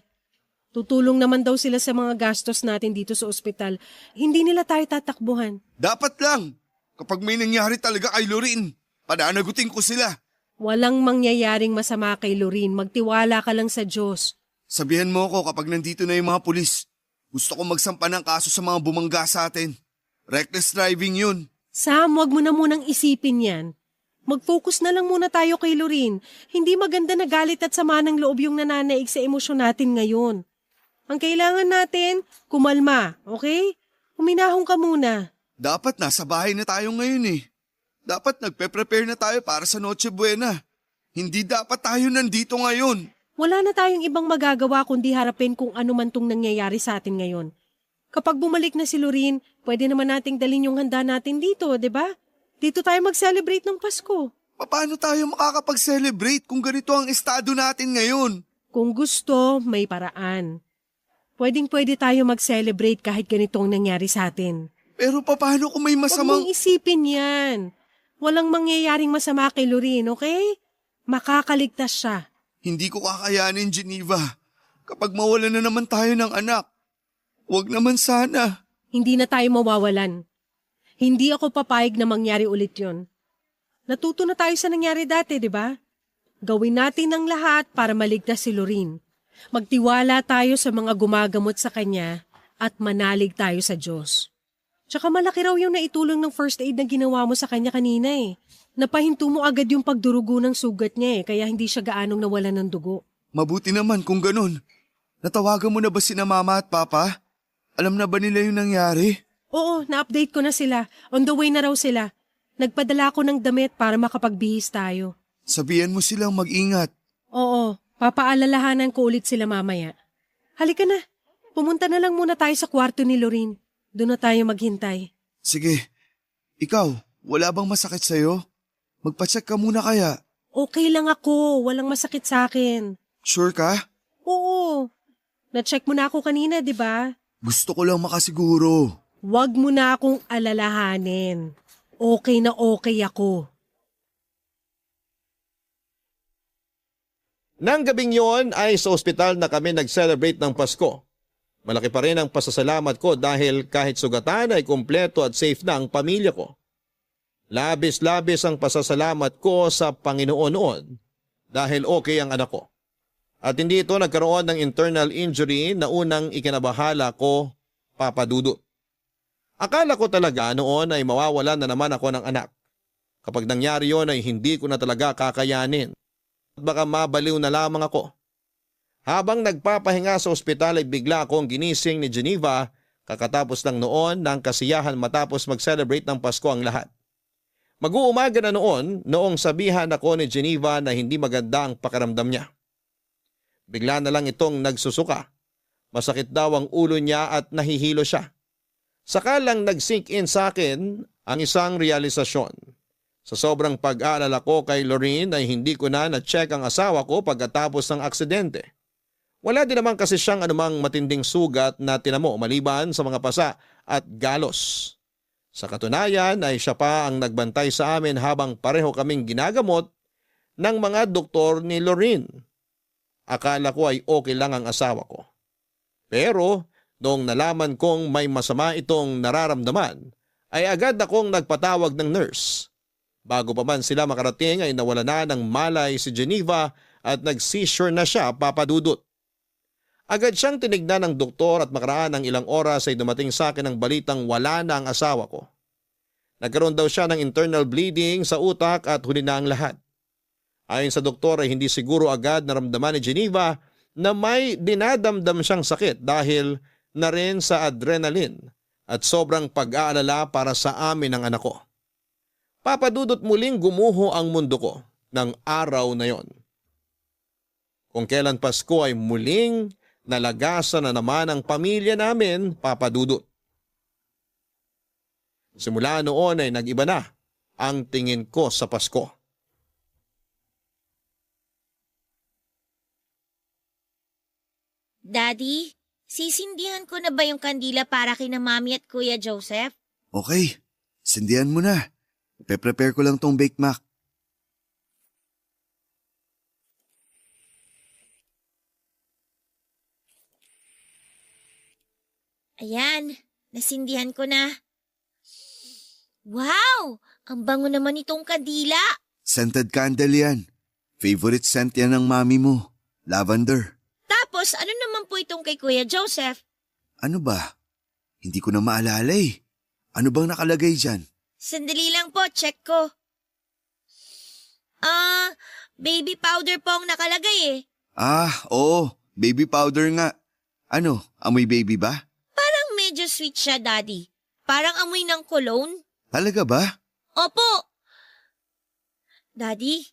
Tutulong naman daw sila sa mga gastos natin dito sa ospital. Hindi nila tayo tatakbuhan. Dapat lang. Kapag may nangyari talaga kay Lorene, pananagutin ko sila. Walang mangyayaring masama kay Lorene. Magtiwala ka lang sa Diyos. Sabihan mo ko kapag nandito na yung mga pulis. Gusto ko magsampa ng kaso sa mga bumangga sa atin. Reckless driving yun. Sam, wag mo na munang isipin yan. Mag-focus na lang muna tayo kay Lorene. Hindi maganda na galit at sama ng loob yung nananaig sa emosyon natin ngayon. Ang kailangan natin, kumalma, okay? Huminahon ka muna. Dapat nasa bahay na tayo ngayon eh. Dapat nagpe-prepare na tayo para sa Noche Buena. Hindi dapat tayo nandito ngayon. Wala na tayong ibang magagawa kundi harapin kung ano man tong nangyayari sa atin ngayon. Kapag bumalik na si Lorene, pwede naman nating dalhin yung handa natin dito, di ba? Dito tayo mag-celebrate ng Pasko. Paano tayo makakapag-celebrate kung ganito ang estado natin ngayon? Kung gusto, may paraan. Pwedeng-pwede tayo mag-celebrate kahit ganito ang nangyari sa atin. Pero paano kung may Huwag masamang... mong isipin yan. Walang mangyayaring masama kay Lorene, okay? Makakaligtas siya. Hindi ko kakayanin, Geneva. Kapag mawalan na naman tayo ng anak. Huwag naman sana. Hindi na tayo mawawalan. Hindi ako papayag na mangyari ulit yon. Natuto na tayo sa nangyari dati, di ba? Gawin natin ang lahat para maligtas si Lorene. Magtiwala tayo sa mga gumagamot sa kanya at manalig tayo sa Diyos. Tsaka malaki raw yung naitulong ng first aid na ginawa mo sa kanya kanina eh. Napahinto mo agad yung pagdurugo ng sugat niya eh, kaya hindi siya gaanong nawala ng dugo. Mabuti naman kung ganun. Natawagan mo na ba sina Mama at Papa? Alam na ba nila yung nangyari? Oo, na-update ko na sila. On the way na raw sila. Nagpadala ko ng damit para makapagbihis tayo. Sabihan mo silang mag-ingat. Oo, papaalalahanan ko ulit sila mamaya. Halika na, pumunta na lang muna tayo sa kwarto ni Lorene. Doon na tayo maghintay. Sige. Ikaw, wala bang masakit sa'yo? Magpacheck ka muna kaya. Okay lang ako, walang masakit sa akin. Sure ka? Oo, na-check mo na ako kanina, di ba? Gusto ko lang makasiguro. Huwag mo na akong alalahanin. Okay na okay ako. Nang gabing yon ay sa ospital na kami nag-celebrate ng Pasko. Malaki pa rin ang pasasalamat ko dahil kahit sugatan ay kumpleto at safe na ang pamilya ko. Labis-labis ang pasasalamat ko sa Panginoon noon dahil okay ang anak ko. At hindi ito nagkaroon ng internal injury na unang ikinabahala ko, Papa Dudut. Akala ko talaga noon ay mawawalan na naman ako ng anak. Kapag nangyari yon ay hindi ko na talaga kakayanin. At baka mabaliw na lamang ako. Habang nagpapahinga sa ospital ay bigla akong ginising ni Geneva kakatapos lang noon ng kasiyahan matapos mag-celebrate ng Pasko ang lahat. Mag-uumaga na noong sabihan ako ni Geneva na hindi maganda ang pakiramdam niya. Bigla na lang itong nagsusuka. Masakit daw ang ulo niya at nahihilo siya. Saka lang nag-sink in sa akin ang isang realisasyon. Sa sobrang pag-aalala ko kay Lorraine ay hindi ko na na-check ang asawa ko pagkatapos ng aksidente. Wala din naman kasi siyang anumang matinding sugat na tinamo maliban sa mga pasa at galos. Sa katunayan ay siya pa ang nagbantay sa amin habang pareho kaming ginagamot ng mga doktor ni Lorraine. Akala ko ay okay lang ang asawa ko. Pero noong nalaman kong may masama itong nararamdaman, ay agad akong nagpatawag ng nurse. Bago pa man sila makarating ay nawala na ng malay si Geneva at nag-seizure na siya, Papa Dudut. Agad siyang tinignan ng doktor at makaraan ng ilang oras ay dumating sa akin ang balitang wala na ang asawa ko. Nagkaroon daw siya ng internal bleeding sa utak at huli na ang lahat. Ayon sa doktor ay hindi siguro agad naramdaman ni Geneva na may dinadamdam siyang sakit dahil na rin sa adrenaline at sobrang pag-aalala para sa amin ng anak ko. Papa Dudut, muling gumuho ang mundo ko ng araw na yon. Kung kailan Pasko ay muling nalagasan na naman ang pamilya namin, Papa Dudut. Simula noon ay nag-iba na ang tingin ko sa Pasko. Daddy, sisindihan ko na ba yung kandila para kina Mami at Kuya Joseph? Okay, sindihan mo na. Ipe-prepare ko lang tong Bake Mac. Ayan, nasindihan ko na. Wow! Ang bango naman itong kandila. Scented candle yan. Favorite scent yan ng mami mo. Lavender. Tapos, ano naman po itong kay Kuya Joseph? Ano ba? Hindi ko na maalala eh. Ano bang nakalagay dyan? Sandali lang po, check ko. Baby powder po ang nakalagay eh. Oo. Baby powder nga. Ano, amoy baby ba? Parang medyo sweet siya, Daddy. Parang amoy ng cologne. Talaga ba? Opo. Daddy,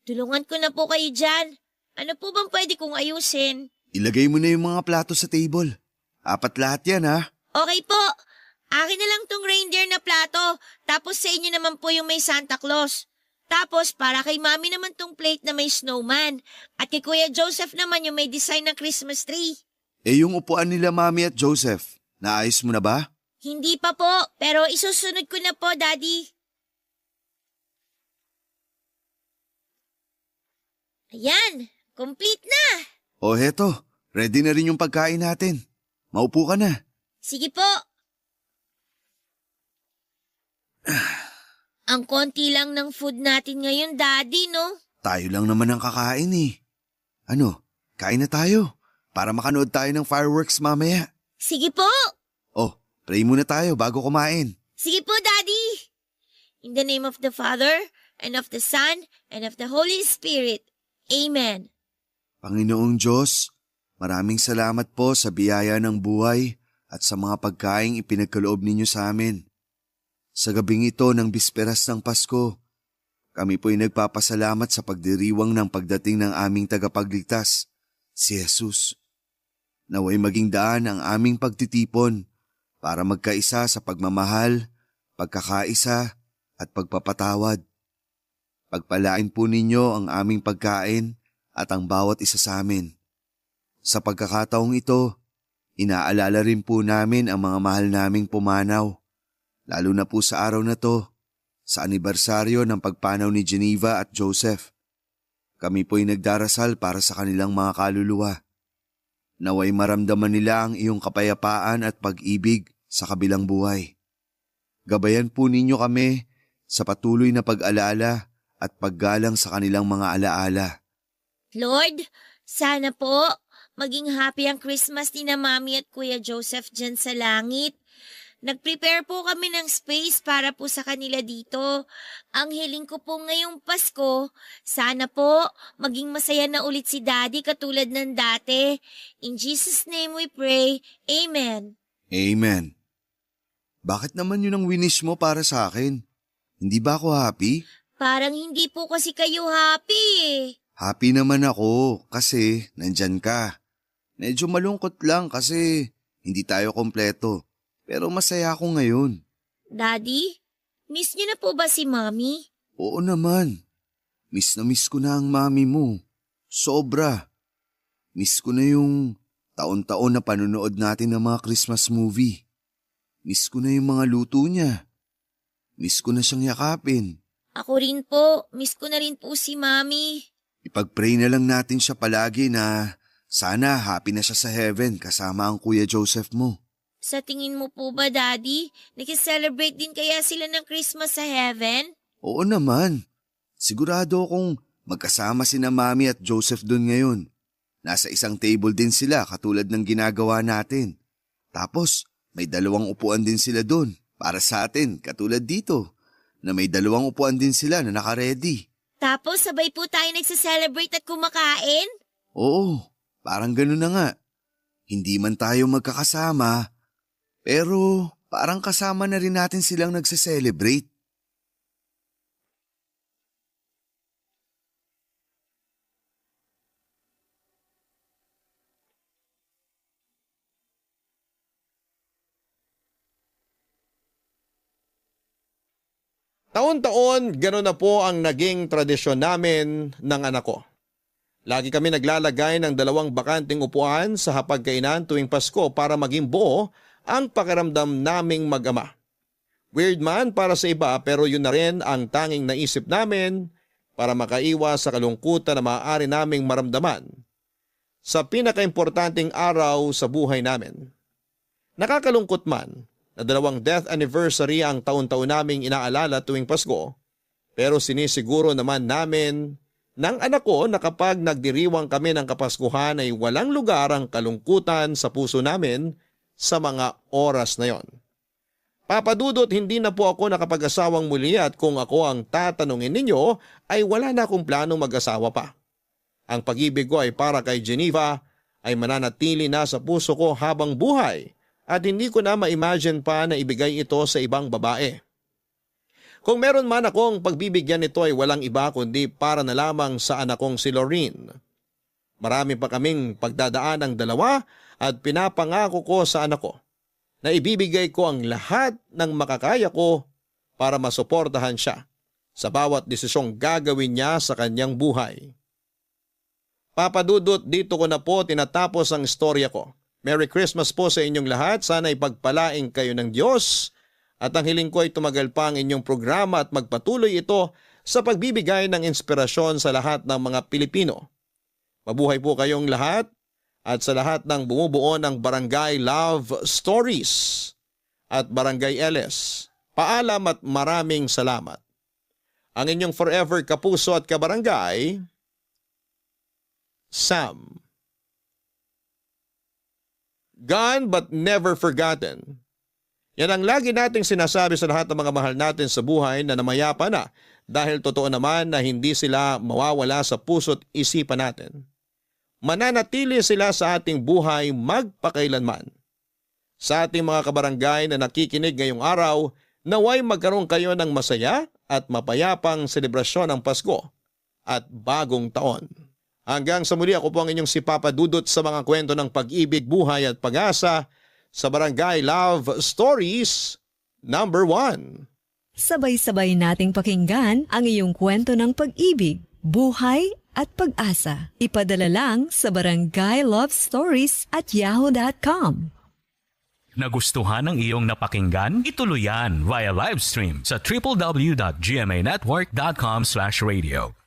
tulungan ko na po kayo dyan. Ano po bang pwede kong ayusin? Ilagay mo na yung mga plato sa table. 4 lahat yan ha. Okay po. Akin na lang tong reindeer na plato. Tapos sa inyo naman po yung may Santa Claus. Tapos para kay Mami naman tong plate na may snowman. At kay Kuya Joseph naman yung may design ng Christmas tree. Yung upuan nila Mami at Joseph, naayos mo na ba? Hindi pa po, pero isusunod ko na po, Daddy. Ayan, complete na. O heto, ready na rin yung pagkain natin. Maupo ka na. Sige po. Ang konti lang ng food natin ngayon, Daddy, no? Tayo lang naman ang kakain eh. Ano, kain na tayo para makanood tayo ng fireworks mamaya. Sige po. Oh, pray muna tayo bago kumain. Sige po, Daddy. In the name of the Father, and of the Son, and of the Holy Spirit. Amen. Panginoong Diyos, maraming salamat po sa biyaya ng buhay at sa mga pagkaing ipinagkaloob ninyo sa amin. Sa gabing ito ng bisperas ng Pasko, kami po'y nagpapasalamat sa pagdiriwang ng pagdating ng aming tagapagligtas, si Jesus. Naway maging daan ang aming pagtitipon para magkaisa sa pagmamahal, pagkakaisa at pagpapatawad. Pagpalain po ninyo ang aming pagkain at ang bawat isa sa amin. Sa pagkakataong ito, inaalala rin po namin ang mga mahal naming pumanaw. Lalo na po sa araw na to, sa anibersaryo ng pagpanaw ni Geneva at Joseph. Kami po'y nagdarasal para sa kanilang mga kaluluwa. Naway maramdaman nila ang iyong kapayapaan at pag-ibig sa kabilang buhay. Gabayan po ninyo kami sa patuloy na pag-alala at paggalang sa kanilang mga alaala. Lord, sana po maging happy ang Christmas ni na Mami at Kuya Joseph dyan sa langit. Nag-prepare po kami ng space para po sa kanila dito. Ang hiling ko po ngayong Pasko, sana po maging masaya na ulit si Daddy katulad ng dati. In Jesus' name we pray. Amen. Amen. Bakit naman yun ang winish mo para sa akin? Hindi ba ako happy? Parang hindi po kasi kayo happy eh. Happy naman ako kasi nandyan ka. Medyo malungkot lang kasi hindi tayo kompleto. Pero masaya ako ngayon. Daddy, miss niyo na po ba si Mami? Oo naman. Miss na miss ko na ang mami mo. Sobra. Miss ko na yung taon-taon na panonood natin ng mga Christmas movie. Miss ko na yung mga luto niya. Miss ko na siyang yakapin. Ako rin po, miss ko na rin po si Mami. Ipag-pray na lang natin siya palagi na sana happy na siya sa heaven kasama ang Kuya Joseph mo. Sa tingin mo po ba, Daddy, nag-celebrate din kaya sila ng Christmas sa heaven? Oo naman. Sigurado akong magkasama sina Mami at Joseph doon ngayon. Nasa isang table din sila katulad ng ginagawa natin. Tapos may 2 upuan din sila doon para sa atin katulad dito na may 2 upuan din sila na naka-ready. Tapos sabay po tayo nagsa-celebrate at kumakain? Oo, parang gano'n na nga. Hindi man tayo magkakasama, pero parang kasama na rin natin silang nagse-celebrate. Taon-taon, gano'n na po ang naging tradisyon namin ng anak ko. Lagi kami naglalagay ng 2 bakanting upuan sa hapagkainan tuwing Pasko para maging buo ang pakiramdam naming mag-ama. Weird man para sa iba pero yun na rin ang tanging naisip namin para makaiwas sa kalungkutan na maaari naming maramdaman sa pinakaimportanteng araw sa buhay namin. Nakakalungkot man na 2 death anniversary ang taon-taon naming inaalala tuwing Pasko, pero sinisiguro naman namin ng anak ko na kapag nagdiriwang kami ng Kapaskuhan ay walang lugar ang kalungkutan sa puso namin sa mga oras na yon. Papadudot, hindi na po ako nakapag-asawang muli at kung ako ang tatanungin ninyo ay wala na akong planong mag-asawa pa. Ang pag-ibig ko ay para kay Geneva ay mananatili na sa puso ko habang buhay at hindi ko na ma-imagine pa na ibigay ito sa ibang babae. Kung meron man akong pagbibigyan nito ay walang iba kundi para na lamang sa anak kong si Lorene. Marami pa kaming pagdadaan ng 2 at pinapangako ko sa anak ko na ibibigay ko ang lahat ng makakaya ko para masuportahan siya sa bawat desisyong gagawin niya sa kanyang buhay. Papadudot, dito ko na po tinatapos ang istorya ko. Merry Christmas po sa inyong lahat. Sana ipagpalaing kayo ng Diyos at ang hiling ko ay tumagal pa ang inyong programa at magpatuloy ito sa pagbibigay ng inspirasyon sa lahat ng mga Pilipino. Mabuhay po kayong lahat at sa lahat ng bumubuo ng Barangay Love Stories at Barangay LS. Paalam at maraming salamat. Ang inyong forever kapuso at kabarangay, Sam. Gone but never forgotten. Yan ang lagi nating sinasabi sa lahat ng mga mahal natin sa buhay na namayapa na dahil totoo naman na hindi sila mawawala sa puso't isipan natin. Mananatili sila sa ating buhay magpakailanman. Sa ating mga kabarangay na nakikinig ngayong araw, naway magkaroon kayo ng masaya at mapayapang selebrasyon ng Pasko at bagong taon. Hanggang sa muli, ako po ang inyong si Papa Dudut sa mga kwento ng pag-ibig, buhay at pag-asa sa Barangay Love Stories number 1. Sabay-sabay nating pakinggan ang iyong kwento ng pag-ibig, buhay at pag-asa. Ipadala lang sa barangaylovestories@yahoo.com. Nagustuhan ng iyong napakinggan? Ituloy yan via live stream sa www.gmanetwork.com/radio.